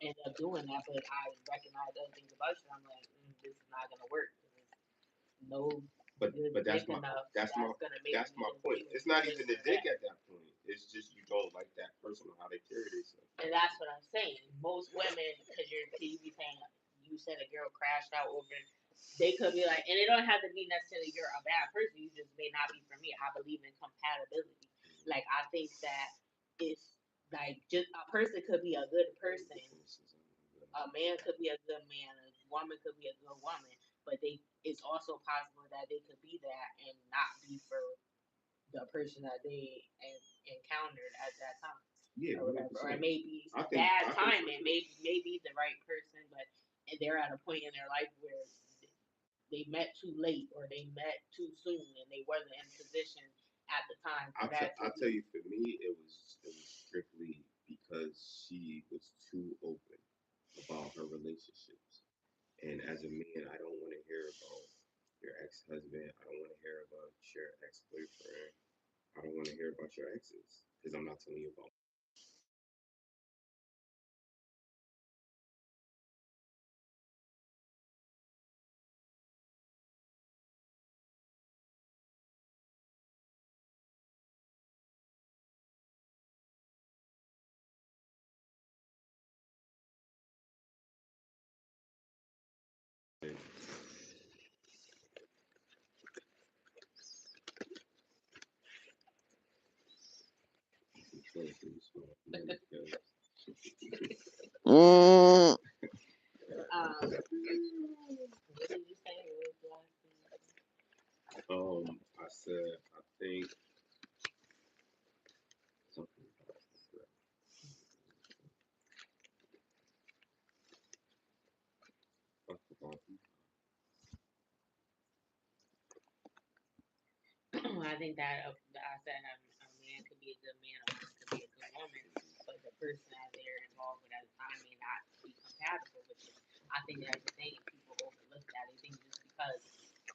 end up doing that, but I recognize other things about you. I'm like, this is not gonna work. No but that's my enough. Gonna make that's my point. It's not even the dick at that point. It's just you don't like that person or how they carry themselves. And that's what I'm saying. Most women, because you be saying you said a girl crashed out over. They could be like, and it don't have to be necessarily you're a bad person. You just may not be for me. I believe in compatibility. Like I think that it's like just a person could be a good person. A man could be a good man. A woman could be a good woman. But it's also possible that they could be that and not be for the person that they encountered at that time. Yeah, Or whatever. Or it may be bad timing. Maybe the right person, but they're at a point in their life where they met too late or they met too soon and they wasn't in position at the time. I'll tell you, for me, it was strictly because she was too open about her relationships. And as a man, I don't want to hear about your ex husband. I don't want to hear about your ex boyfriend. I don't want to hear about your exes because I'm not telling you about What did you say? I said I think something. I think that I said a man could be a good man, a woman could be a good woman, but the person that they're involved with at the time may not be compatible with it. I think that's the thing. People overlook that. They think just because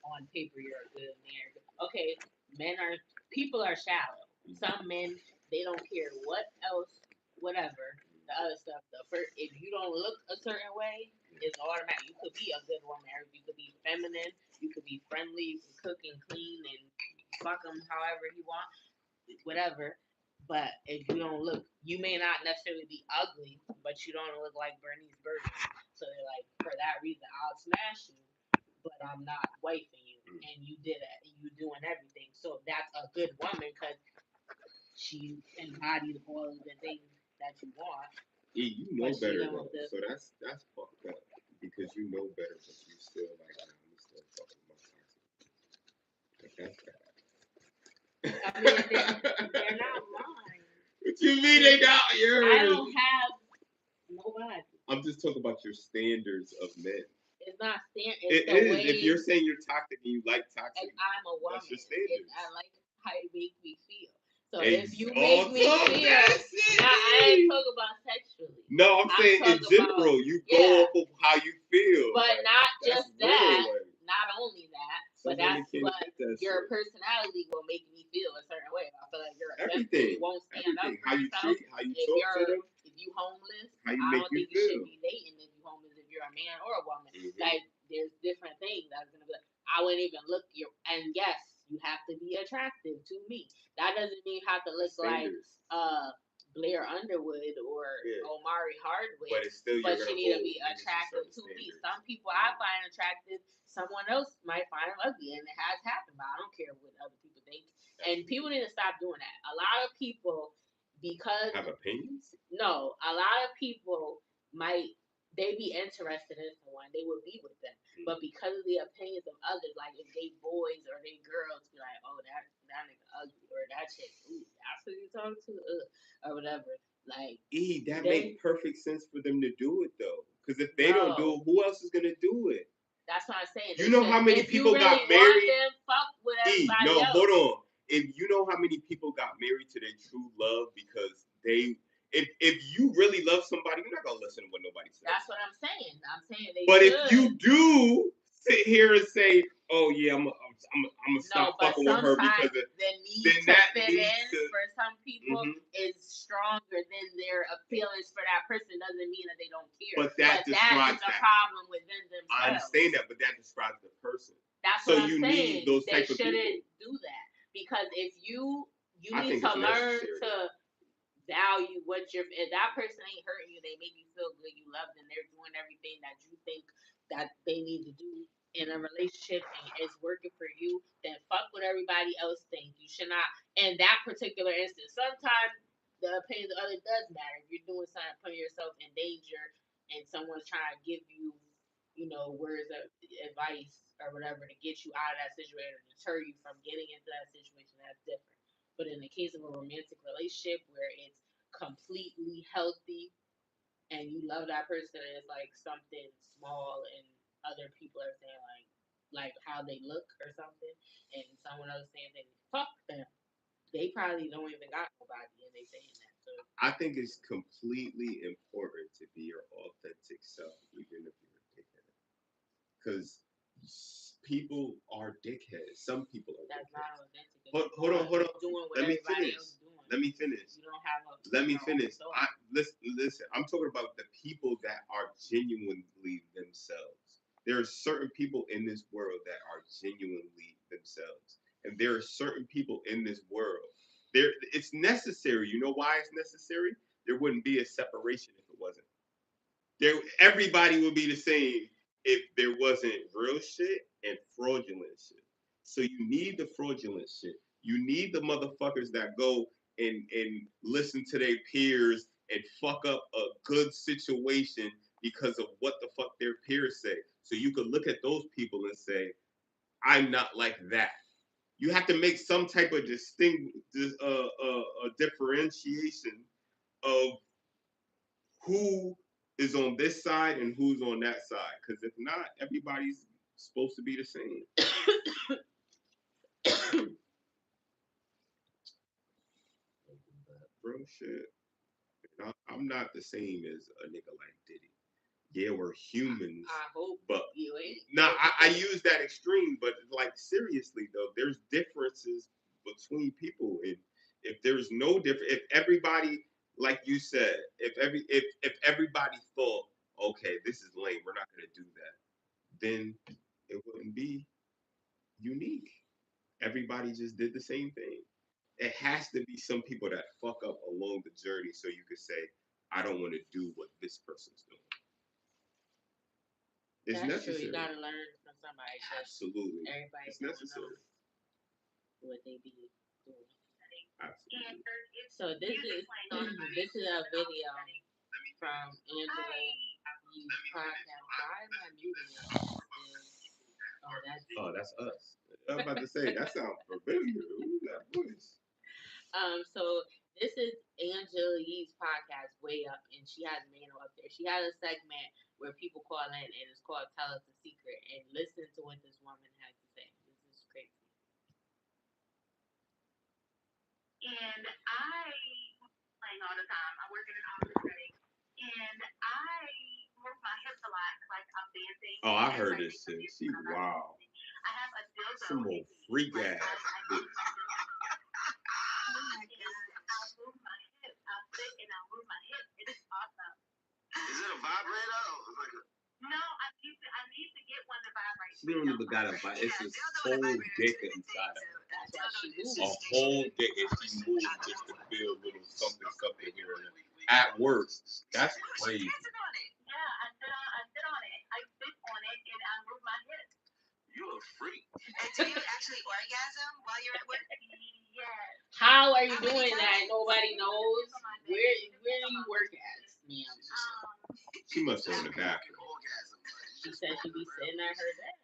on paper you're a good man. Okay, men are people are shallow. Some men they don't care what else, whatever the other stuff. The first, if you don't look a certain way, it's automatic. You could be a good woman. You could be feminine. You could be friendly. You can cook and clean and fuck them however you want, whatever. But if you don't look, you may not necessarily be ugly, but you don't look like Bernice Burton. So they're like, for that reason, I'll smash you, but I'm not wifing you, and you did it, you doing everything. So that's a good woman because she embodied all of the things that you want. Yeah, you know better though. So that's fucked up because you know better, but you still like, nah, I'm still fucking my toxic. Like, that's bad. I mean, they're not mine. What you mean they not yours? I don't have nobody. I'm just talking about your standards of men. It's not standard. It is. Way, if you're saying you're toxic and you like toxic, and I'm a woman. That's your standards. I like how you make me feel. So if you make me feel, now I ain't talking about sexually. No, I'm saying in general, you go off of how you feel. But like, not just that. Not only that, but that's what your personality will make me feel a certain way. I feel like you're everything. You won't stand up for how you yourself. Treat, how you talk to them. If you homeless, how you I don't think you should be dating if you homeless. If you're a man or a woman, like there's different things that's gonna be. Like, I wouldn't even look you. And yes, you have to be attractive to me. That doesn't mean you have to look standards. Like Blair Underwood or Omari Hardwick, but you need to be attractive to me. Some people I find attractive, someone else might find them ugly, and it has happened. But I don't care what other people think. And people need to stop doing that. A lot of people, because have opinions. No, a lot of people might they be interested in someone, they would be with them. But because of the opinions of others, like if they boys or they girls be like, oh that nigga ugly or that chick, ooh, that's who you talking to, or whatever. Like that makes perfect sense for them to do it though. Because if they don't do it, who else is gonna do it? That's what I'm saying. You know how many people really got married? Them, fuck with everybody else. Hold on. If you know how many people got married to their true love because they. If you really love somebody, you're not gonna listen to what nobody says. That's what I'm saying. I'm saying they. But should. if you do sit here and say, "Oh yeah, I'm gonna stop fucking with her because of," then that fit in for some people is stronger than their feelings for that person. Doesn't mean that they don't care. But that describes the problem within themselves. I understand that, but that describes the person. That's what I'm saying. Need those type of people. They shouldn't do that because if you need to learn to value what if that person ain't hurting you, they make you feel good, you love them, they're doing everything that you think that they need to do in a relationship and it's working for you, then fuck what everybody else thinks. You should not in that particular instance. Sometimes the opinions of others does matter. If you're doing something putting yourself in danger and someone's trying to give you, words of advice or whatever to get you out of that situation or deter you from getting into that situation, that's different. But in the case of a romantic relationship where it's completely healthy and you love that person and it's like something small and other people are saying like how they look or something and someone else saying they fuck them, they probably don't even got nobody and they saying that. So I think it's completely important to be your authentic self, even if you're a dickhead. Because people are dickheads. Some people are. That's dickheads. Not authentic. Hold on. Let me finish. Let me finish. Listen. I'm talking about the people that are genuinely themselves. There are certain people in this world that are genuinely themselves, and there are certain people in this world. It's necessary. You know why it's necessary? There wouldn't be a separation if it wasn't. Everybody would be the same if there wasn't real shit and fraudulent shit. So you need the fraudulent shit. You need the motherfuckers that go and listen to their peers and fuck up a good situation because of what the fuck their peers say. So you could look at those people and say, I'm not like that. You have to make some type of differentiation of who is on this side and who's on that side. Because if not, everybody's supposed to be the same. Bro, shit. I'm not the same as a nigga like Diddy. Yeah, we're humans. I hope but you ain't. Nah, I use that extreme, but like seriously though, there's differences between people, and if there's no difference, if everybody, like you said, if everybody thought, okay, this is lame, we're not gonna do that, then it wouldn't be unique. Everybody just did the same thing. It has to be some people that fuck up along the journey, so you could say, I don't want to do what this person's doing. It's That's necessary. true. You gotta learn from somebody. Absolutely. Everybody It's necessary. What they be doing. Absolutely. So this is a video from Angela Yee's podcast. Why am I muting it? Oh, that's us. I was about to say that sounds familiar. Who's that voice? So this is Angela Yee's podcast, Way Up, and she has Mano up there. She has a segment where people call in, and it's called "Tell Us a Secret," and listen to what this woman has to say. This is crazy. And I playing all the time. I work in an office setting, and I move my hips a lot, like I'm dancing. Oh, I heard this shit. She wow. I have a dildo. Some old freak ass. I'll move my hip. I'll sit and I'll move my hip. It's awesome. Is it a vibrator? No, I need to get one to vibrate. She don't even got a vibe. It's this whole dick inside of her. That's A whole dick, and she moves just to feel a little something here and there. At work, that's crazy. Yeah, I sit on it. I sit on it and I move my hip. You a freak. And do you actually orgasm while you're at work? Yes. How are you doing that? Nobody knows. Where do you work at, ma'am? She must have in the bathroom. She said she be sitting at her desk.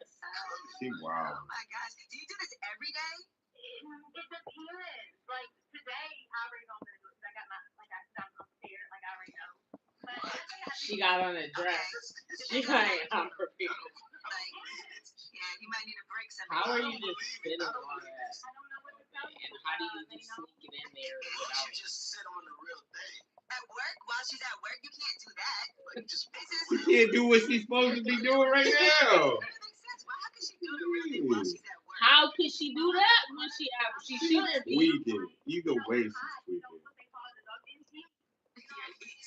She wow. Oh my gosh. Do you do this every day? It depends. Like today, I already know I'm gonna do it. I got my I'm prepared. Like I already know. But She got on a dress. She ain't unprepared. Like, yeah, you might need a break sometime. How are you just sitting on that? I don't know what to tell you. And how do you just sneak it in there without? You just sit on the real thing. At work? While she's at work? You can't do that. Like just She can't do what she's supposed to be doing right now. That makes sense. How could she do the real thing while she's at work? How could she do that when she shouldn't be? Tweaking. Either way, she's tweaking.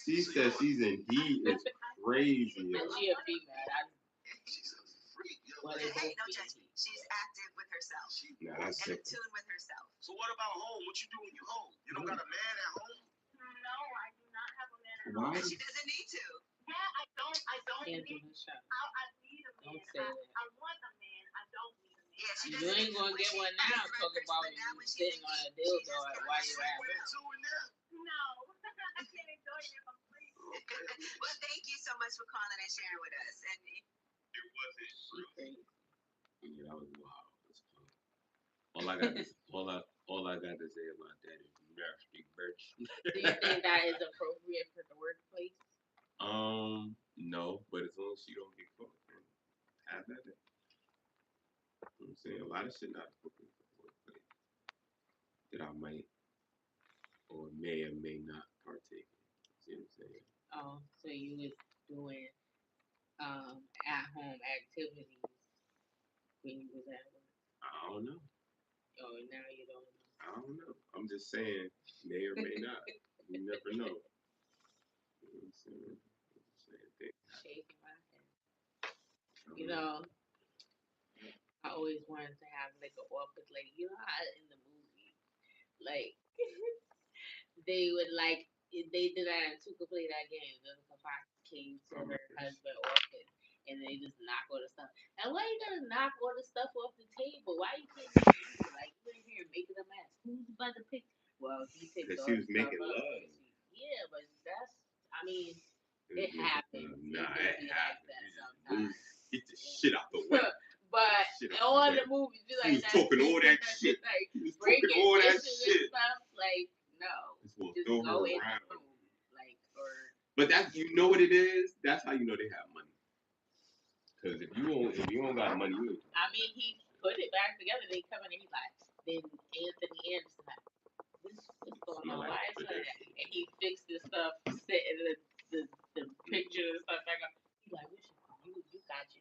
She says she's in heat. It's crazy. And she a female. she's a freak, yo. Well, Hey, they both no be. judgment. She's active with herself. Nah, that's And in different. tune with herself. So what about home? What you do when you home? You don't got a man at home? No, I do not have a man at Why? home. And she doesn't need to. Yeah, I don't Can't do need. the show. I need a man. Don't say that. I want a man. I don't need a man. Yeah, she You doesn't ain't need gonna to. get one now. Talk about you sitting on a dildo while you're at work. Two in there? No, I can't enjoy it if I'm free. Well, thank you so much for calling and sharing with us. And It wasn't. She crazy. Yeah, that was wild. That's funny. All I got to say about that is nasty bitch. Do you think that is appropriate for the workplace? No, but as long as she don't get caught, then have at it. You know what I'm saying? A lot of shit not appropriate for the workplace that I might or may not partake in. See what I'm saying? Oh, so you was doing at home activities when you was at work. I don't know. Oh, now you don't know. I don't know. I'm just saying, may or may not. You never know. You know what I'm saying? Shaking my head. You know, I always wanted to have like an office, like you know how in the movies, like they would like they did that in Tuka play that game. The fox came to her husband office and they just knock all the stuff. And why you gonna knock all the stuff off the table? Why you can't just like you in here making a mess? Who's about to pick Well, he picked Because all she the was stuff making up. love. Yeah, but that's, I mean, It was it making happens. love. It Nah, can it be like happened. that You just sometimes. move, get the shit out the way. But Shit out all the the way. movies be He like was that. talking all that shit. Like He was talking breaking all that dishes and shit. stuff. Like, no. Just want to Just throw go her in around. the room. Like, or. But that's, you know what it is? That's how you know they have money. Because if you don't got money, you ain't. I mean, he put it back together. They come in and he like, then Anthony Anderson like, what's going on? Why is that? And he fixed this stuff, setting the picture and stuff back up. He like, you got you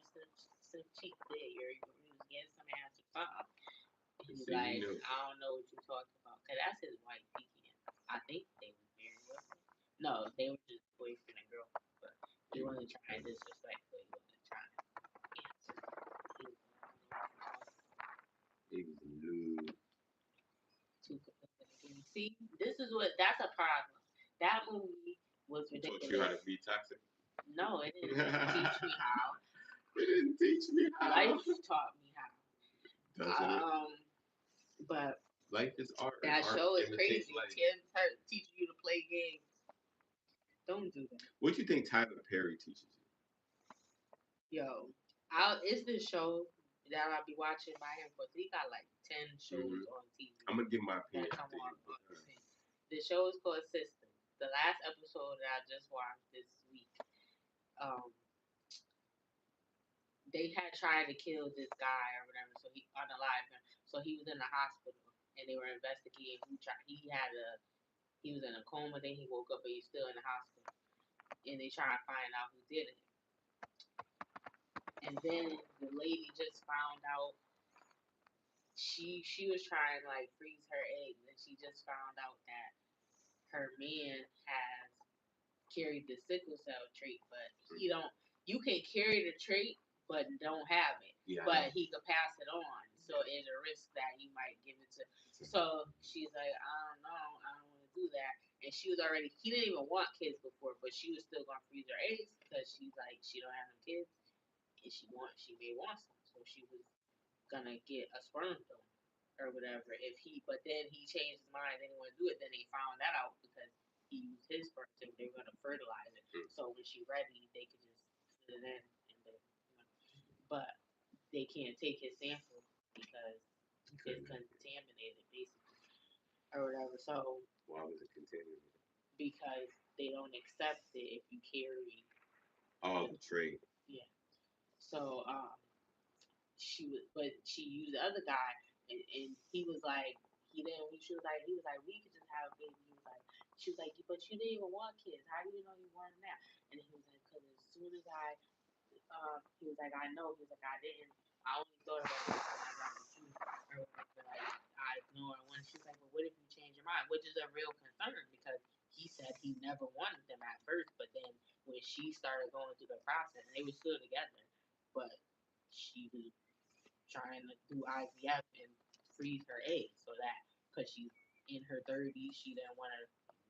some cheap there. You was getting some ass or something. He's See, like, you know. I don't know what you're talking about. Cause that's his wife, pecan. I think they were married. Wasn't they? No, they were just boyfriend and girlfriend. But he wasn't trying disrespectful. He wasn't trying. He was lewd. See, that's a problem. That movie was He ridiculous. taught you how to be toxic. No, it didn't teach me how. It didn't teach me how. Life taught me how. Doesn't it? But Life is art. that Art show is imitates crazy. life. Kids teaching you to play games. Don't do that. What do you think Tyler Perry teaches you? Yo, it's this show that I'll be watching by him because he got like 10 shows on TV. I'm gonna give my opinion. That come on. The show is called System. The last episode that I just watched this week, they had tried to kill this guy or whatever, so he unalived him. So he was in the hospital and they were investigating who tried. He was in a coma, then he woke up, but he's still in the hospital, and they trying to find out who did it. And then the lady just found out she was trying to like freeze her eggs, and she just found out that her man has carried the sickle cell trait, but you can carry the trait but don't have it. Yeah, but he could pass it on. So it's a risk that he might give it to. So she's like, I don't know, I don't want to do that. And he didn't even want kids before, but she was still gonna freeze her eggs because she's like, she don't have no kids, and she may want some. So she was gonna get a sperm donor or whatever. But then he changed his mind, didn't want to do it. Then they found that out because he used his sperm, so they were gonna fertilize it. So when she's ready, they could just put it in, but they can't take his sample because it's contaminated, basically, or whatever. So why was it contaminated? Because they don't accept it if you carry. The trait. Yeah. So she used the other guy, and he was like, he didn't. She was like, we could just have a baby. She was like, but you didn't even want kids. How do you know you want them now? And he was like, because as soon as he was like, I know. He was like, I didn't. I only thought about this when I got with you. Or whatever, like, I ignored one. She was like, well, what if you change your mind? Which is a real concern because he said he never wanted them at first, but then when she started going through the process, and they were still together, but she was trying to do IVF and freeze her eggs so that because she's in her 30s, she didn't want to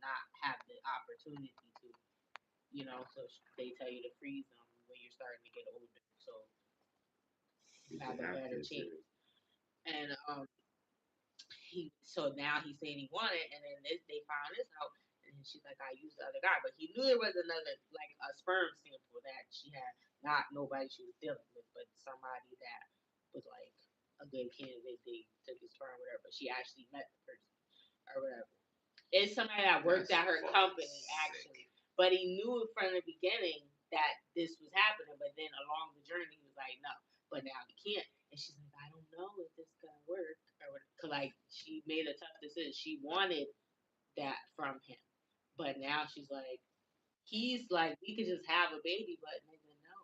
not have the opportunity to, so they tell you to freeze them when you're starting to get older, so you have a better chance. And so now he's saying he wanted, and then they found this out, and she's like, I used the other guy, but he knew there was another, like a sperm sample that she had, not nobody she was dealing with, but somebody that was like a good candidate. They took his sperm, whatever, but she actually met the person or whatever. It's somebody that worked at her company, actually, but he knew from the beginning that this was happening, but then along the journey, he was like, no, but now he can't. And she's like, I don't know if this is gonna work, or cause like she made a tough decision. She wanted that from him, but now she's like, he's like, we could just have a baby, but nigga, no.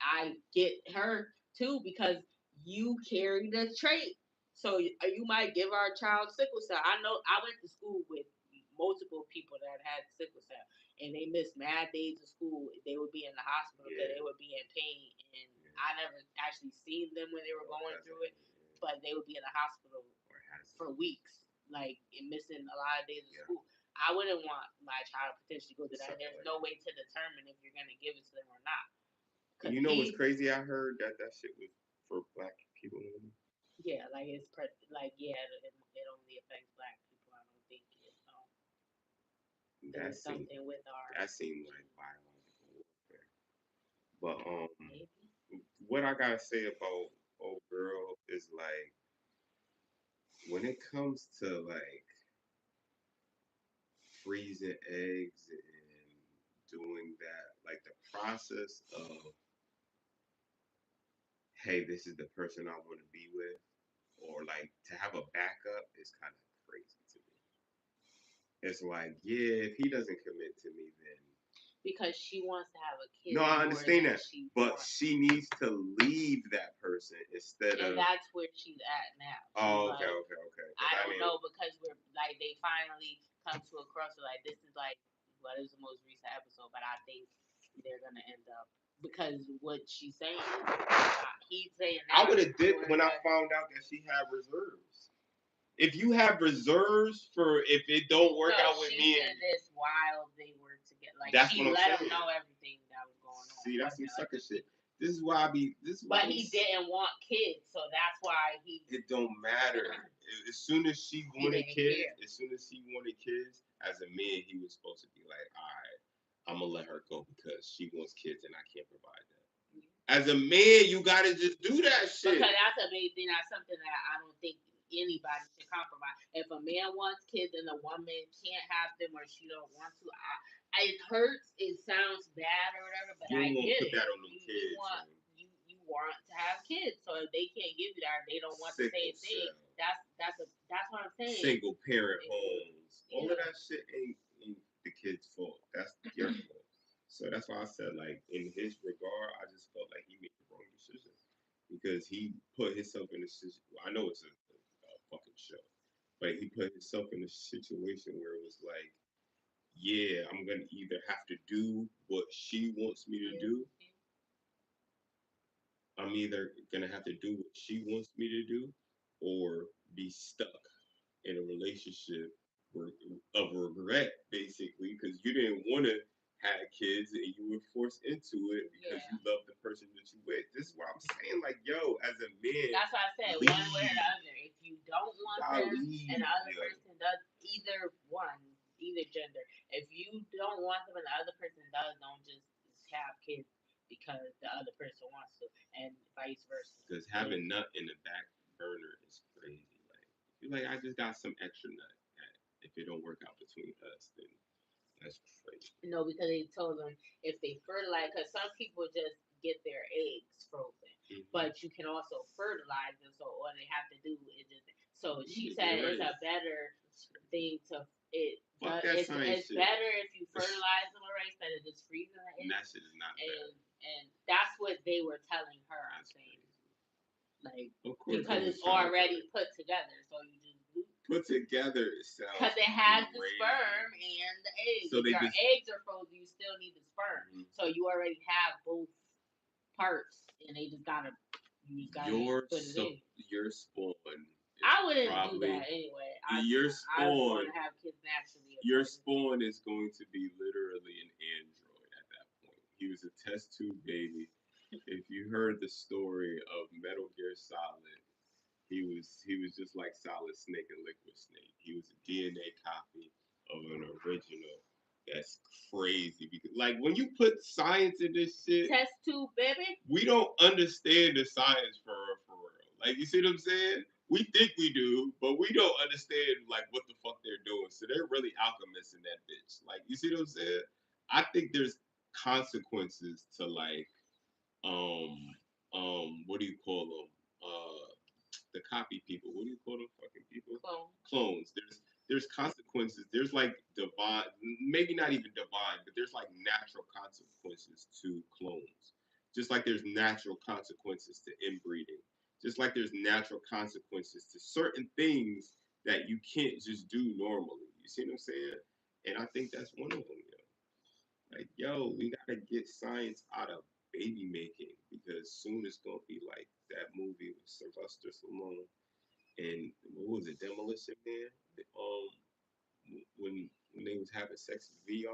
I get her too because you carry the trait, so you might give our child sickle cell. I know I went to school with multiple people that had sickle cell, and they missed mad days of school. They would be in the hospital because they would be in pain, and I never actually seen them when they were going through it, but they would be in the hospital for weeks, like and missing a lot of days of school. I wouldn't want my child potentially go through that. There's no way to determine if you're gonna give it to them or not. You know what's crazy? I heard that shit was for black people. Yeah, like it only affects black people. I don't think There That was seemed something with our that seemed like biological warfare. But maybe. what I gotta say about old girl is like when it comes to like freezing eggs and doing that, like the process of hey, this is the person I want to be with, or like to have a backup is kind of crazy to me. It's like, yeah, if he doesn't commit to me, then Because she wants to have a kid no, I more understand than that, she but wants. she needs to leave that person instead And of. that's where she's at now. She's Oh, okay, like, okay, okay. 'Cause I I don't mean, know, because we're like they finally come to a crossroad. Like this is like what is the most recent episode, but I think they're gonna end up because what she's saying, he's saying I now would he's have dipped doing when I that. found out that she had reserves. If you have reserves for if it don't work No, out with she me, did and this while they were together. Like that's she what I'm let him saying. know everything that was going on. See, that's some Wasn't like sucker shit. This is why I be. This is why but he didn't want kids, so that's why it don't matter. As soon as she he wanted didn't kids, care. as soon as he wanted kids, as a man, he was supposed to be like, all right, I'm gonna let her go because she wants kids and I can't provide that. As a man, you gotta just do that shit. Because that's a big thing. That's something that I don't think anybody should compromise. If a man wants kids and the woman can't have them or she don't want to, it hurts. It sounds bad or whatever, but You I don't want to get put it. that on them You kids, want man. you want to have kids, so if they can't give you that, or they don't want the Sickle same thing. cell, That's what I'm saying. single parent It- homes, all of yeah. that shit ain't the kid's fault. That's your fault. So that's why I said, like, in his regard, I just felt like he made the wrong decision because he put himself in a situation. I know it's a fucking show, but he put himself in a situation where it was like, yeah, I'm gonna either have to do what she wants me to do. I'm either gonna have to do what she wants me to do, or be stuck in a relationship of regret, basically, because you didn't want to have kids and you were forced into it because Yeah. you love the person that you with. This is what I'm saying. Like, yo, as a man, That's why I said leave. one way or the other. If you don't want Gotta them leave, and the other yo. person does, either gender. If you don't want them and the other person does, don't just have kids because the other person wants to, and vice versa. Because having nut in the back burner is crazy. Like, you're like, I just got some extra nut. If it don't work out between us, then that's crazy. No, because they told them if they fertilize, because some people just get their eggs frozen, but you can also fertilize them. So all they have to do is just. So she Yeah, said you're it's right. a better thing to it. Fuck that It's science shit. better if you fertilize them already instead of just freezing the And eggs. that shit is not And bad. and that's what they were telling her. I'm That's saying crazy. like Of course, because it it's would sound already good. put together, so you just Put together, it sounds because it has the crazy. sperm and the eggs. So if they your just eggs are frozen, you still need the sperm. So you already have both parts, and they just gotta you just gotta put it in. your spawn. I wouldn't do probably that anyway. your I spawn. want to have kids naturally. Your spawn is going to be literally an android at that point. He was a test tube baby. If you heard the story of Metal Gear Solid, he was just like Solid Snake and Liquid Snake. He was a DNA copy of an original. That's crazy because like when you put science in this shit, test tube baby, we don't understand the science for real. Like you see what I'm saying? We think we do, but we don't understand like what the fuck they're doing. So they're really alchemists in that bitch. Like you see what I'm saying? I think there's consequences to like what do you call them? The copy people. What do you call them? Fucking people. Clones. There's consequences. There's like divine, maybe not even divine, but there's like natural consequences to clones. Just like there's natural consequences to inbreeding. Just like there's natural consequences to certain things that you can't just do normally. You see what I'm saying? And I think that's one of them. Yo. Like, yo, we gotta get science out of baby making because soon it's gonna be like that movie with Sylvester Stallone and what was it, Demolition Man? When they was having sex with VR,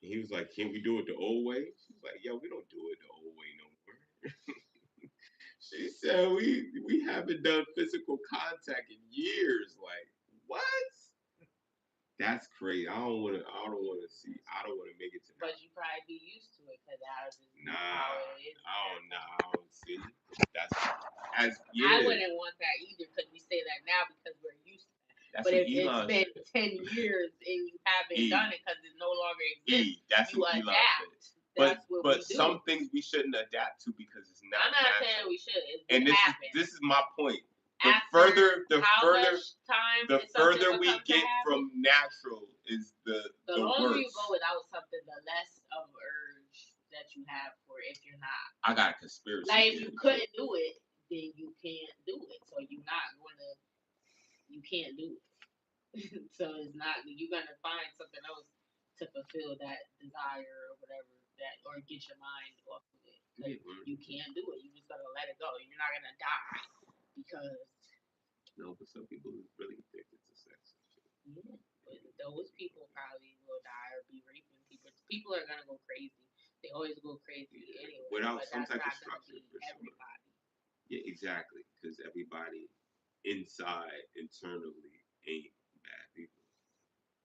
and he was like, "Can we do it the old way?" She was like, "Yo, we don't do it the old way no more." She said, "We haven't done physical contact in years." Like, what? That's crazy. I don't want to see. I don't want to make it to But that. you probably be used to it because that is Nah, how it is. I don't see. That's as I yeah. wouldn't want that either because we say that now because we're used to that. That's But what if it's Elon been said. 10 years and you haven't E. done it because it no longer exists, That's you what Elon adapt. said. That's what But we do. some things we shouldn't adapt to because it's not. I'm not natural. saying we should. It And happens. this is my point. The After how further much time the is something further we becomes a get habit? from natural is The the longer worse. you go without something, the less of urge that you have for it if you're not. I got a conspiracy. Like if you couldn't do it, then you can't do it. So you're not gonna. You can't do it. So it's not. You're gonna find something else to fulfill that desire or whatever that, or get your mind off of it. Like, you can't do it. You just gotta let it go. You're not gonna die because. No, but some people is really addicted to sex. Yeah, but those people probably will die or be raping people. People are gonna go crazy. They always go crazy anyway. Without but some that's type of not gonna structure. be everybody. Yeah, exactly. Because everybody inside, internally, ain't bad people.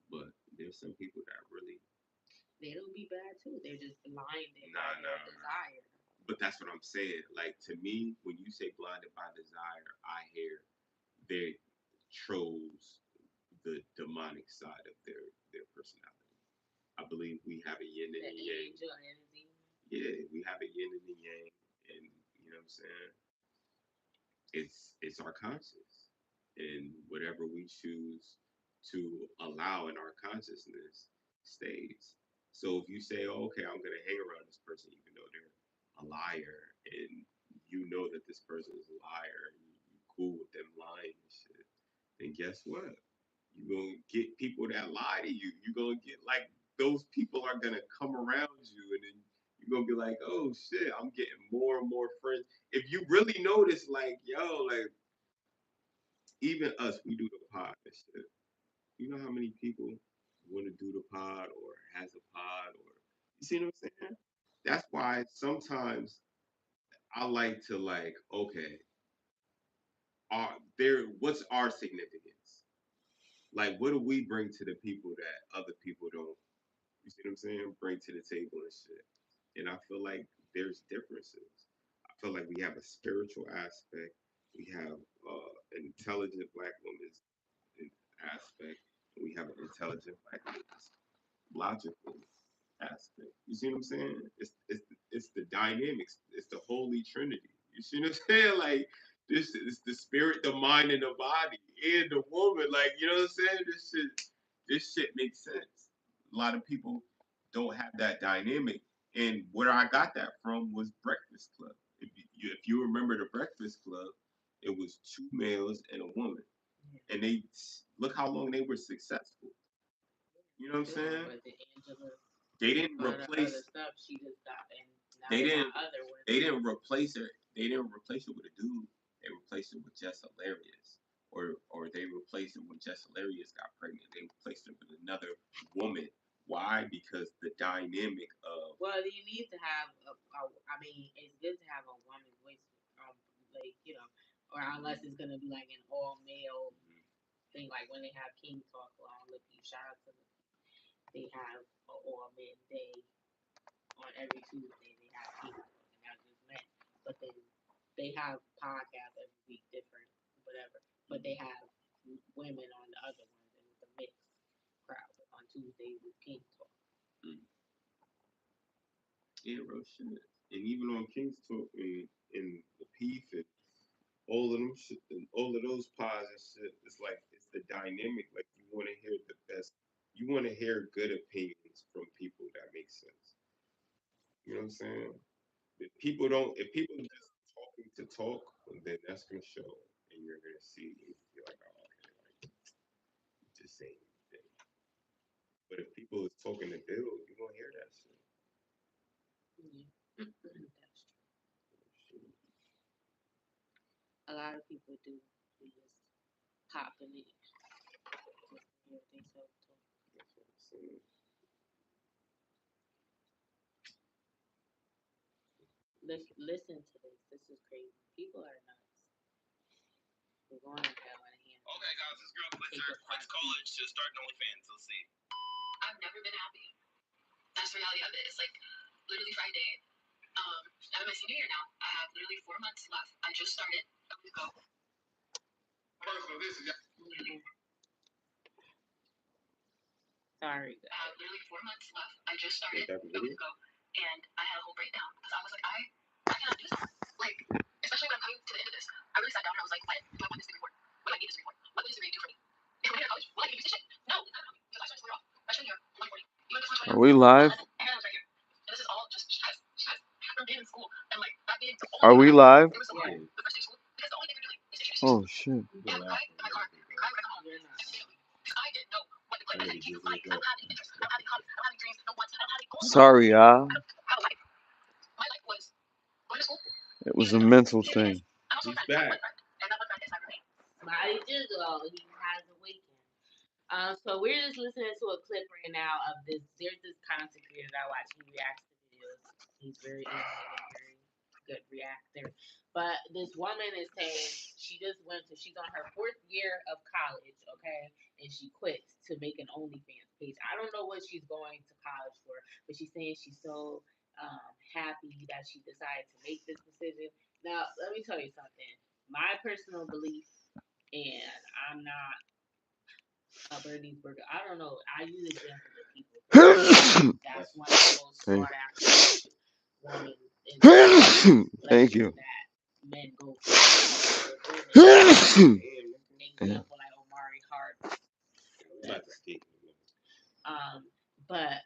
But there's some people that really. They don't be bad too. They're just blinded Nah, by their desire. But that's what I'm saying. Like to me, when you say blinded by desire, I hear they chose the demonic side of their personality. I believe we have a yin and a yang. Angel and the demon. Yeah, we have a yin and a yang, and you know what I'm saying. It's our conscious, and whatever we choose to allow in our consciousness stays. So if you say, oh, okay, I'm gonna hang around this person, even though they're a liar, and you know that this person is a liar, and you cool with them lying and shit, then guess what? You're gonna get people that lie to you. You're gonna get like those people are gonna come around you, and then you're gonna be like, oh shit, I'm getting more and more friends. If you really notice, like, yo, like even us, we do the pod and shit. You know how many people want to do the pod or has a pod or you see what I'm saying? That's why sometimes I like to like, okay, what's our significance? Like what do we bring to the people that other people don't, you see what I'm saying? Bring to the table and shit. And I feel like there's differences. I feel like we have a spiritual aspect. We have an intelligent black woman's aspect. And we have an intelligent black woman's logical aspect. You see what I'm saying? It's the dynamics. It's the holy trinity. You see what I'm saying? Like this is the spirit, the mind, and the body, and the woman. Like you know what I'm saying? This shit makes sense. A lot of people don't have that dynamic. And where I got that from was Breakfast Club. If you remember the Breakfast Club, it was two males and a woman, and they look how long they were successful. You know what I'm saying? They didn't replace. Stuff she just got, and now they didn't. Other ones. They didn't replace her. They didn't replace it with a dude. They replaced it with Jess Hilarious, or they replaced it when Jess Hilarious got pregnant. They replaced it with another woman. Why? Because the dynamic of. Well, you need to have. I mean, it's good to have a woman's voice, like or unless it's gonna be like an all male thing, like when they have King Talk on Lippy. Shout out to Lippy. They have an all men day on every Tuesday. They have King Talk, and that's just men. But then they have podcasts every week, different, whatever. But they have women on the other ones, and it's a mixed crowd on Tuesdays with King Talk. Yeah, real shit. And even on King's Talk and the Peef and all of them shit and all of those pods and shit, it's like it's the dynamic. Like you want to hear the best. You want to hear good opinions from people that make sense. You know what I'm saying? If people just talking to talk, then that's gonna show, and you're gonna see. You're like, oh, okay, like just saying anything. But if people is talking to build, you're gonna hear that shit. That's true. A lot of people do. They just pop in it. They self talk. That's what I'm saying. Listen to this. This is crazy. People are nuts. We're going to hell in a hand. Hey guys, this girl quits college to start an OnlyFans. Let's see. I've never been happy. That's the reality of it. It's like literally Friday. I'm in my senior year now. I have literally 4 months left. I just started a week ago. Sorry. I have literally 4 months left. I just started Is that the a week video? ago, and I had a whole breakdown because I was like, I cannot do this. Like, especially when I'm coming to the end of this, I really sat down and I was like, what do I want this degree for? What do I need this degree for? What does this degree do for me? If I'm here at college, will I even use this shit? No, it's not helping because I started off freshman year, 140. Even this 120. Are we live? And I was right here. And this is all just stress from being in school and like not being. Are we live? It was so hard the first day of school because the only thing you're doing is taking Oh shit. and I in my car, crying when I come home. I didn't know what to play. I didn't choose life. I don't have any interests. I don't have any hobbies. I don't have any dreams. No wants. I don't have any goals. Sorry, y'all. I don't have a life. My life was going to school. It was a mental thing. I'm also He's a friend. back. I'm a friend. And that one friend is my roommate. Body Jizzle, he has awakened. So we're just listening to a clip right now of this. There's this content creator that I watch. He reacts to videos. He's very animated, very good reactor. But this woman is saying she's on her 4th year of college, okay, and she quits to make an OnlyFans page. I don't know what she's going to college for, but she's saying she's so happy that she decided to make this decision. Now, let me tell you something. My personal belief, and I'm not Bernie's Burger. I don't know. I use examples of people. That's one of the most sought after women in Thank you. that men go for. Example like Omari Hart. But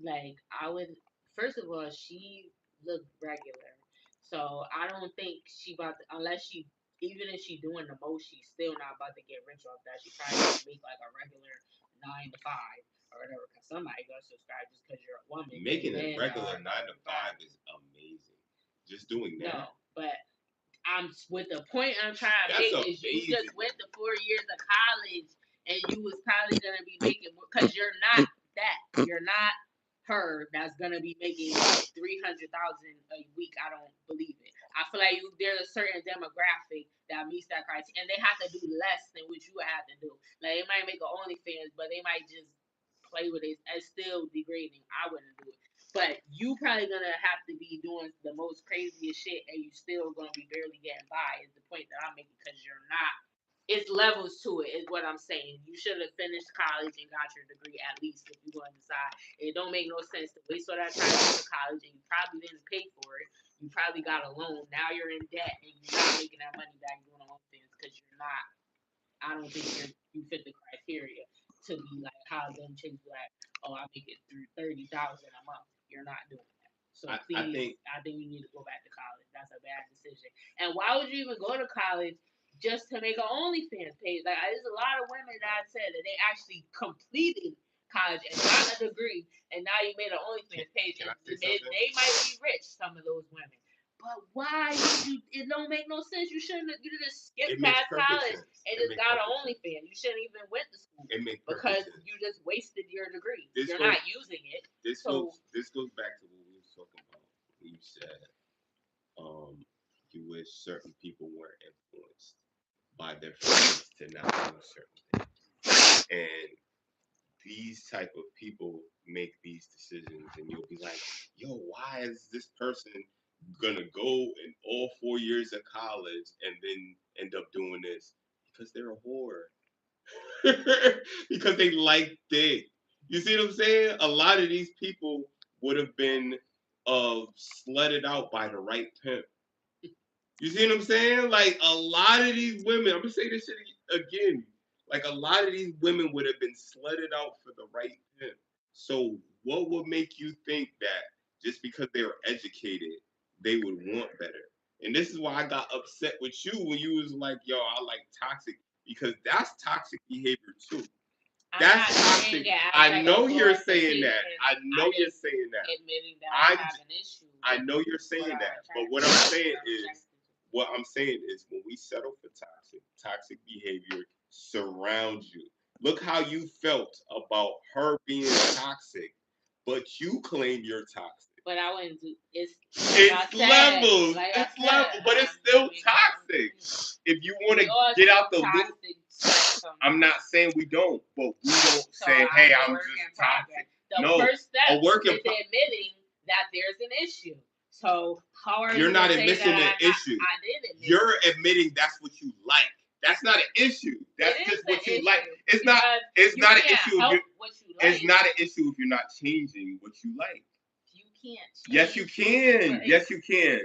like I would, first of all, she looked regular, so I don't think she unless she, even if she doing the most, she's still not about to get rich off that. She probably gonna make like a regular 9 to 5 or whatever. Cause somebody gonna subscribe just cause you're a woman. Making a regular 9 to 5 is amazing. Just doing that. No, but I'm with the point I'm trying to make is you just went to 4 years of college and you was probably gonna be making, because you're not that. You're not her that's gonna be making $300,000 a week. I don't believe it. I feel like there's a certain demographic that meets that criteria, and they have to do less than what you have to do. Like they might make an OnlyFans, but they might just play with it. It's still degrading. I wouldn't do it. But you probably gonna have to be doing the most craziest shit, and you still gonna be barely getting by. Is the point that I'm making, because you're not. It's levels to it, is what I'm saying. You should have finished college and got your degree at least if you're going to decide. It don't make no sense to waste all that time to go to college and you probably didn't pay for it. You probably got a loan. Now you're in debt and you're not making that money back doing all things because you're not. I don't think you fit the criteria to be like how them chicks be like, oh, I make it through 30,000 a month. You're not doing that. So please, I think you need to go back to college. That's a bad decision. And why would you even go to college just to make an OnlyFans page? Like, there's a lot of women that said that they actually completed college and got a degree, and now you made an OnlyFans page. And they might be rich, some of those women. But why would you? It don't make no sense. You shouldn't. You just skipped past college and just got an OnlyFans. You shouldn't even went to school because you just wasted your degree. You're not using it. This goes back to what we were talking about. You said, you wish certain people weren't influenced by their friends to not do certain things, and these type of people make these decisions, and you'll be like, yo, why is this person gonna go in all 4 years of college and then end up doing this? Because they're a whore. Because they like dick. You see what I'm saying? A lot of these people would have been slutted out by the right pimp. You see what I'm saying? Like, a lot of these women, I'm gonna say this shit again. Like, a lot of these women would have been slutted out for the right pimp. So what would make you think that just because they were educated, they would want better? And this is why I got upset with you when you was like, yo, I like toxic, because that's toxic behavior too. That's toxic. I know you're saying that. I know you're saying that. Admitting that I have an issue. I know you're saying that. But what I'm saying is when we settle for toxic behavior surrounds you. Look how you felt about her being toxic, but you claim you're toxic. But I wouldn't do it's levels. Like it's levels, but it's still toxic. If you want to get out the loop, I'm not saying we don't, but we don't So say, I'm hey, a I'm work just in progress. toxic. The No, first step a work in is admitting that there's an issue. So how are You're you not gonna say admitting that an issue. I did admit You're it. admitting that's what you like. That's not an issue. That's It just is what an you like. issue It's not. because It's you not an can't issue. If help you're, what you like. it's not an issue if you're not changing what you like. You can't. Yes, you change can. what Yes, you can.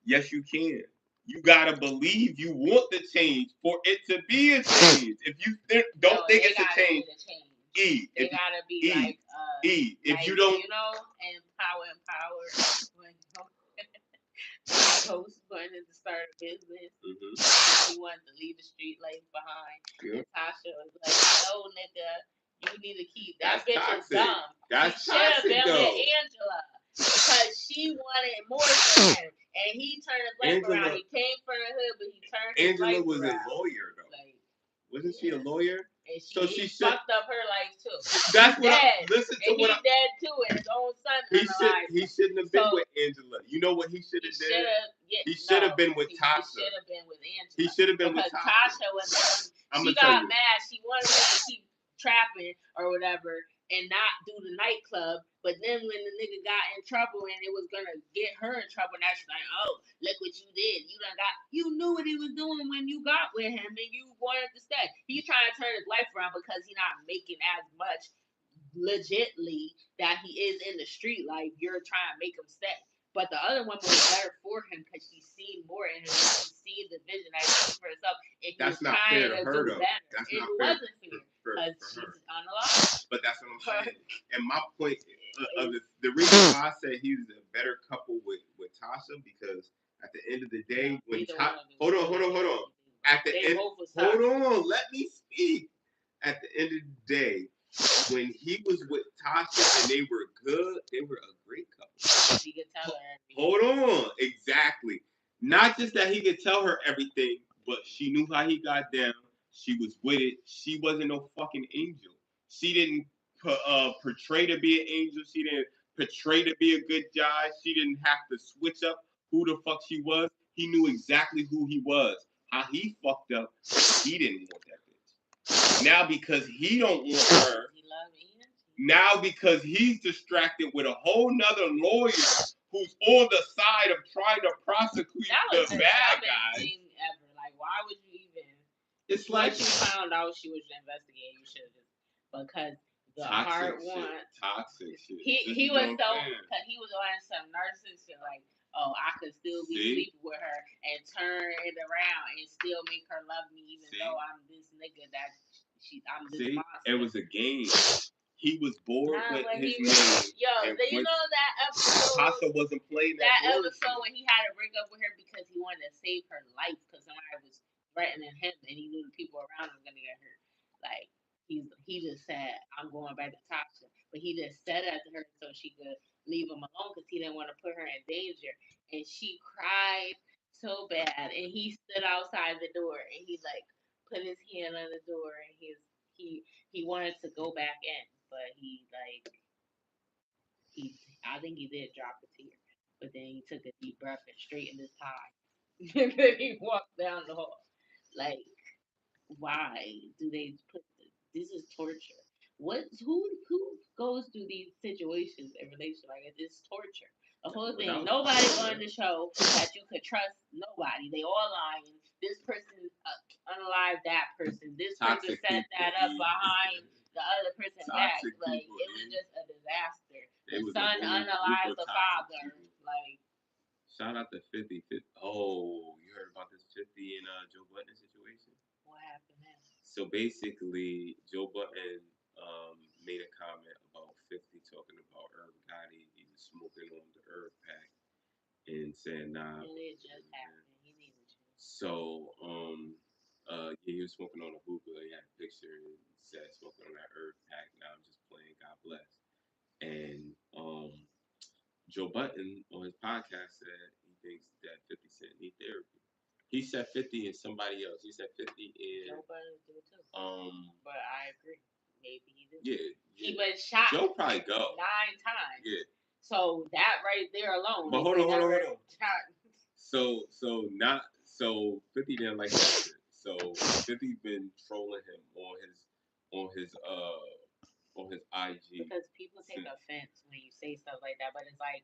Yes, you can. You gotta believe you want the change for it to be a change. If you don't think it's a change, They if gotta be E, like if like, you don't, empower when Coach wanted to start a business. He wanted to leave the street life behind. Yeah. And Tasha was like, no, nigga, you need to keep that. That's bitch toxic. is dumb. That's she should have toxic, been though. with Angela because she wanted more from him. And he turned his life around. He came from the hood, but he turned his Angela life was around. a lawyer, though. Like, wasn't she a lawyer? and So he she fucked up her life too. That's what dead. listen to And what he dead too, and his own son unalive. he shouldn't have been with Angela. You know what he should have did? He should have been with Tasha. He should have been with Angela. He should have been with Tasha was the one. She got mad. She wanted him to keep trapping or whatever and not do the nightclub. But then when the nigga got in trouble and it was gonna get her in trouble, now she's like, oh, look what you did. You knew what he was doing when you got with him and you wanted to stay. He's trying to turn his life around because he's not making as much legitly that he is in the street life. You're trying to make him stay. But the other woman was better for him because she seen more in him. She seen the vision that he seen for herself. And he That's was not trying fair to to her, do though. better. That's it not wasn't fair because for her. she's unalive. But that's what I'm saying. And my point of the reason why I said he was a better couple with Tasha because at the end of the day, when hold on. At the end, hold on, let me speak. At the end of the day, when he was with Tasha and they were good, they were a great couple. He could tell her everything. Hold on, exactly. Not just that he could tell her everything, but she knew how he got down. She was with it. She wasn't no fucking angel. She didn't portray to be an angel. She didn't portray to be a good guy. She didn't have to switch up who the fuck she was. He knew exactly who he was. How he fucked up, he didn't want that bitch. Now because he don't want her, now because he's distracted with a whole nother lawyer who's on the side of trying to prosecute the bad guys. Ever. Like, why would you even? It's like once you found out she was investigating, you should have just because the heart one toxic shit. He was so because he was on some narcissist shit like, oh, I could still be sleeping with her and turn it around and still make her love me even though I'm this nigga that I'm this monster. It was a game. He was bored with his name. Yo, you know that episode? Tasha wasn't playing that episode when he had to break up with her because he wanted to save her life because somebody was threatening him and he knew the people around him were gonna get hurt. Like he just said, "I'm going back to Tasha," but he just said that to her so she could leave him alone because he didn't want to put her in danger. And she cried so bad, and he stood outside the door and he like put his hand on the door and he wanted to go back in. But I think he did drop a tear. But then he took a deep breath and straightened his tie. And then he walked down the hall. Like, why do they put this is torture? Who goes through these situations in relation like it's torture? The whole thing. Nobody on the show that you could trust. Nobody. They all lying. This person unalive that person. This person set that up behind the other person back. Like it was just a disaster. The son unalived the father. Like shout out to 50. Oh, you heard about this 50 and Joe Budden situation? What happened now? So basically, Joe Budden made a comment about 50 talking about Irv Gotti. He was smoking on the Irv pack and saying, nah. It just happened. He needed to. So, he was smoking on a hookah. He had a picture and said smoking on that Irv pack. Now I'm just playing God Bless. And Joe Budden on his podcast said he thinks that 50 Cent need therapy. He said 50 and somebody else. He said 50 and Joe Budden do it too. But I agree. Maybe he did. Yeah. He was shot. Joe probably go 9 times. Yeah. So that right there alone. But hold on. So 50 didn't like that shit. So 50 been trolling him on his IG. Because people take offense when you say stuff like that, but it's like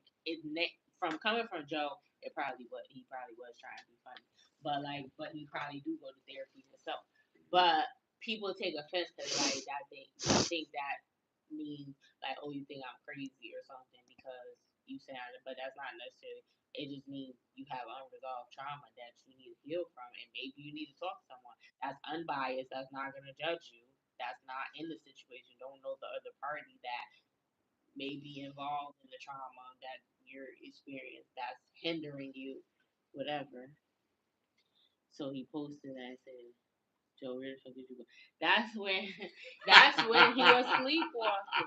from coming from Joe, he probably was trying to be funny, but he probably do go to therapy himself. But people take offense because like that they think that means like, oh, you think I'm crazy or something because you say I, but that's not necessarily. It just means you have unresolved trauma that you need to heal from, and maybe you need to talk to someone that's unbiased, that's not gonna judge you, that's not in the situation, don't know the other party that may be involved in the trauma that you're experiencing, that's hindering you, whatever. So he posted that and said, Joe, where the fuck did you go? That's when he was sleepwalking.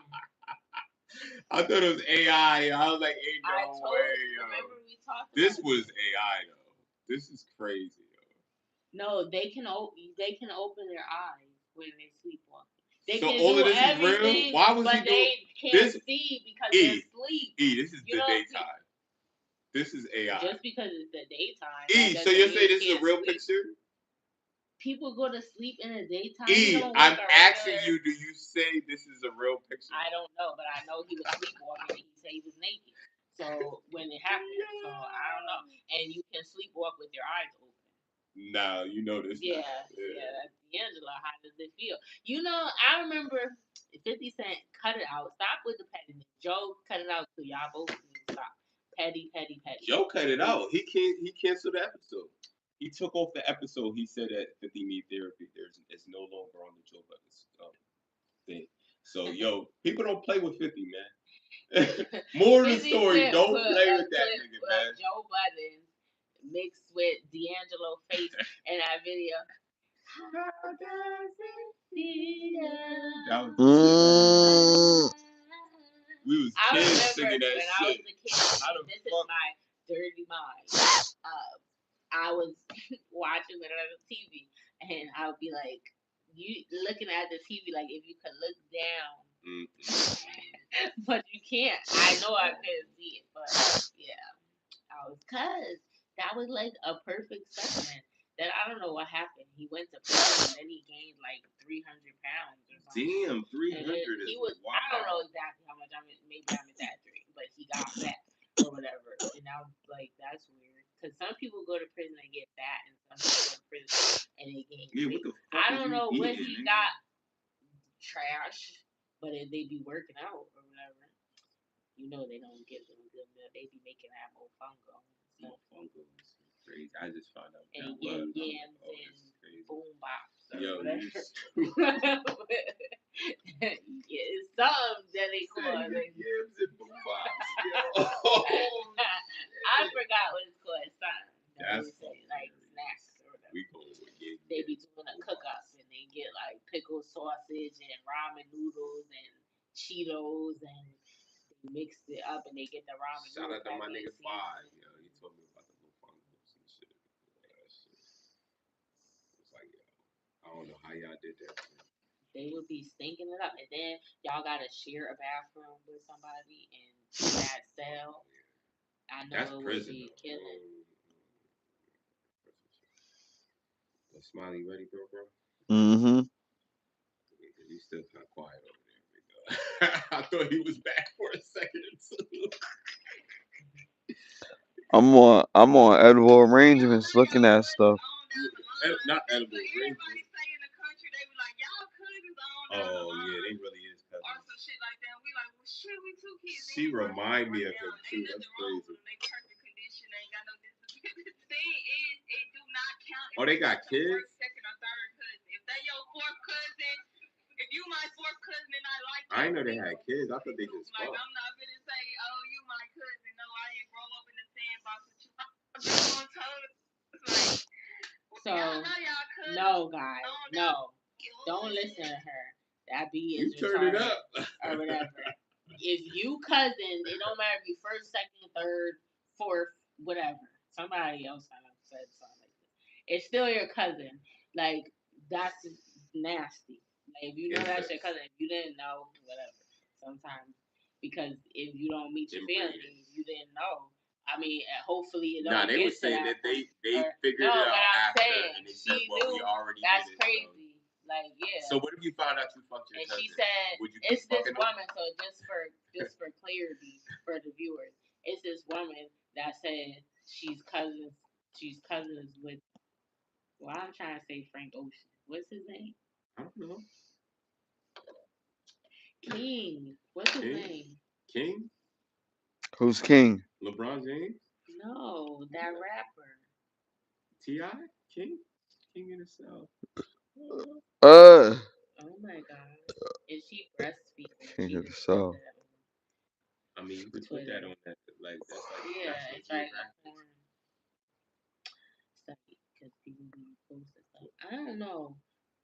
I thought it was AI. I was like, ain't I no told way, you, yo. remember we talked This about was it. AI though. This is crazy, yo. No, they can open their eyes when they sleepwalking. They So can all do of this is real? everything, Why was he but doing they can't this? see because they're asleep. This is You the know, daytime. This is AI. Just because it's the daytime. So you're saying this is a real picture? People go to sleep in the daytime. I'm asking you, do you say this is a real picture? I don't know, but I know he was sleepwalking and he said he was naked. So when it happened, so I don't know. And you can sleepwalk with your eyes open. No, you know this. Yeah. D'Angelo, how does it feel? You know, I remember 50 Cent cut it out. Stop with the pettiness. Joe cut it out too. Y'all both need to stop. Petty. Joe cut it out. He canceled the episode. He took off the episode. He said that 50 need therapy. It's no longer on the Joe Budden thing. So yo, people don't play with 50, man. More of the story, don't play with that nigga, man. Joe Budden mixed with D'Angelo face in that video. How does it feel? That was we was I kids remember singing that when shit. I was a kid. This is my dirty mind. I was watching it on the TV, and I would be like, you looking at the TV like if you could look down, but you can't. I know I couldn't see it, but yeah, cause that was like a perfect specimen. That I don't know what happened. He went to prison and then he gained like 300 pounds or something. Damn, 300 he was. Wow. I don't know exactly how much. Maybe I'm exaggerating, but he got fat or whatever. And I was like, that's weird. Because some people go to prison and get fat, and some people go to prison and they gain weight. I don't know what he got. Trash, but if they be working out or whatever, you know they don't give them good meal. They be making that mofongo. Mofongo is crazy. I just found out. And yams and boom bops. Yo, it's something that they call it. Yams and boom bops. I forgot what it's called. It's something. That's like snacks or whatever. We go with yams. They be doing a cook up and they get like pickled sausage and ramen noodles and Cheetos and they mix it up and they get the ramen Shout noodles. Shout out to my nigga Five, yo. He told me about the mofongos and shit. It's like, yo, I don't know how y'all did that. They would be stinking it up, and then y'all gotta share a bathroom with somebody in that cell. I know that's it prison, would be killing. Smiley, ready, bro? Mm-hmm. You still kind of quiet over there, I thought he was back for a second or two. I'm on edible arrangements looking at stuff. Not edible arrangements. Oh yeah, they really is cousins. Or some shit like that. We like, well, shit, we two kids. She remind me of him too. That's crazy. Oh, they got kids? Second or third cousin. If they your fourth cousin, if you my fourth cousin and I like you. I didn't know they had kids. I thought they just fucked. Like, I'm not gonna say, oh, you my cousin. No, I didn't grow up in the sandbox with you. So, no, guys. No. Don't listen to her. That B is retarded. Turn it up. Or whatever. If you cousin, it don't matter if you first, second, third, fourth, whatever. Somebody else said something like this. It's still your cousin. Like, that's nasty. Like, if you know that's your cousin, if you didn't know, whatever. Sometimes, because if you don't meet your family, you didn't know. I mean, hopefully it don't Nah, they get were to saying that that they point. figured No, it but out I'm after, saying and they said, she "Well, we knew. already That's did it." crazy. Like, yeah. So what if you found out you fucked your And cousin? she said, Would you it's keep this fucking them? woman. So just for clarity for the viewers, it's this woman that said she's cousins with. Well, I'm trying to say Frank Ocean. What's his name? I don't know. King. What's his King? name? King? Who's king? LeBron James? No, that rapper. T.I.? King? King in himself. Uh, Oh my god. Is she breastfeeding? King She of the just said South. that. I mean, you could put that on that, like, that's like Yeah, National it's like a Geographic. porn study because people be posting stuff. I don't know.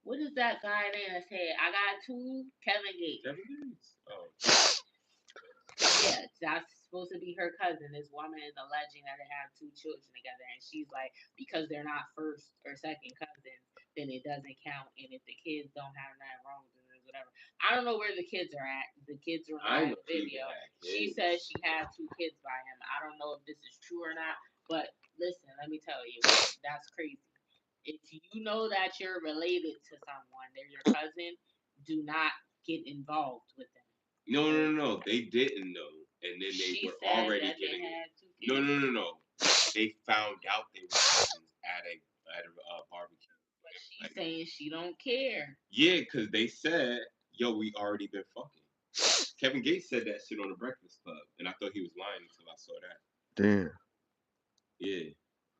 What is that guy name that said, I got two Kevin Gates? Kevin Gates? Oh. Yeah, that's supposed to be her cousin. This woman is alleging that they have two children together, and she's like, because they're not first or second cousins, then it doesn't count. And if the kids don't have nothing wrong with them, whatever. I don't know where the kids are at. The kids are I not in know the video. She kids. says she had two kids by him. I don't know if this is true or not, but listen, let me tell you, that's crazy. If you know that you're related to someone, they're your cousin, do not get involved with them. No. They didn't know, and then they She were said already that getting. they had two kids. No. They found out they were cousins at a barbecue. But she's saying she don't care. Yeah, because they said, "Yo, we already been fucking." Kevin Gates said that shit on the Breakfast Club, and I thought he was lying until I saw that. Damn. Yeah.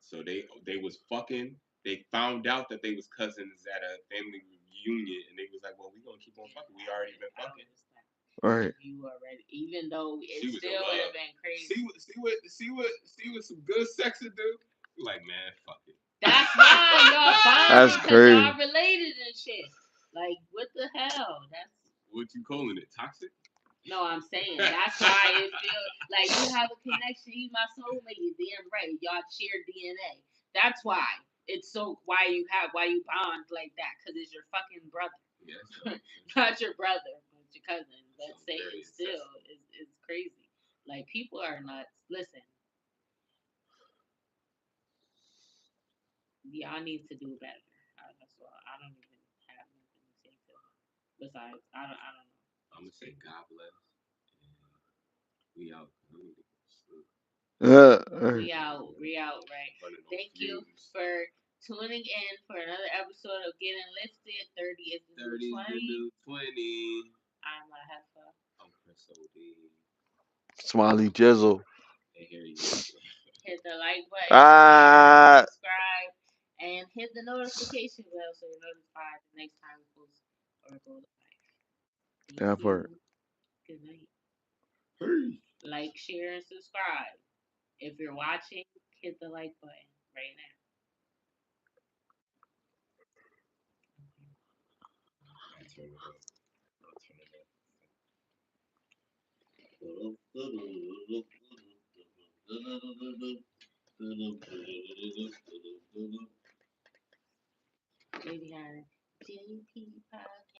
So they was fucking. They found out that they was cousins at a family reunion, and they was like, "Well, we gonna keep on fucking. We already been fucking." Right. You already, even though it She was still would have been crazy. See what some good sex to do. Like, man, fuck it. That's why y'all bonding That's because crazy. y'all related and shit. Like, what the hell? That's what you calling it? Toxic? No, I'm saying that's why it feels like you have a connection. He's my soulmate. You're damn right. Y'all share DNA. That's why it's so why you bond like that because it's your fucking brother. Yes. Not your brother, but your cousin. But So saying it still is crazy. Like people are nuts. Listen, y'all need to do better. That's all. I don't even have nothing to say to them. Besides, I don't know. I'm gonna say God bless. We out. We out, right? Thank you for tuning in for another episode of Getting Lifted. 30 is the new 20. I'm a heifer. I'm Chris O.D. Smiley Jizzle. Hit the like button, subscribe, and hit the notification bell so you're notified the next time we post or go live. That part. Good night. Hey. Like, share, and subscribe. If you're watching, hit the like button right now. Maybe on JP Podcast.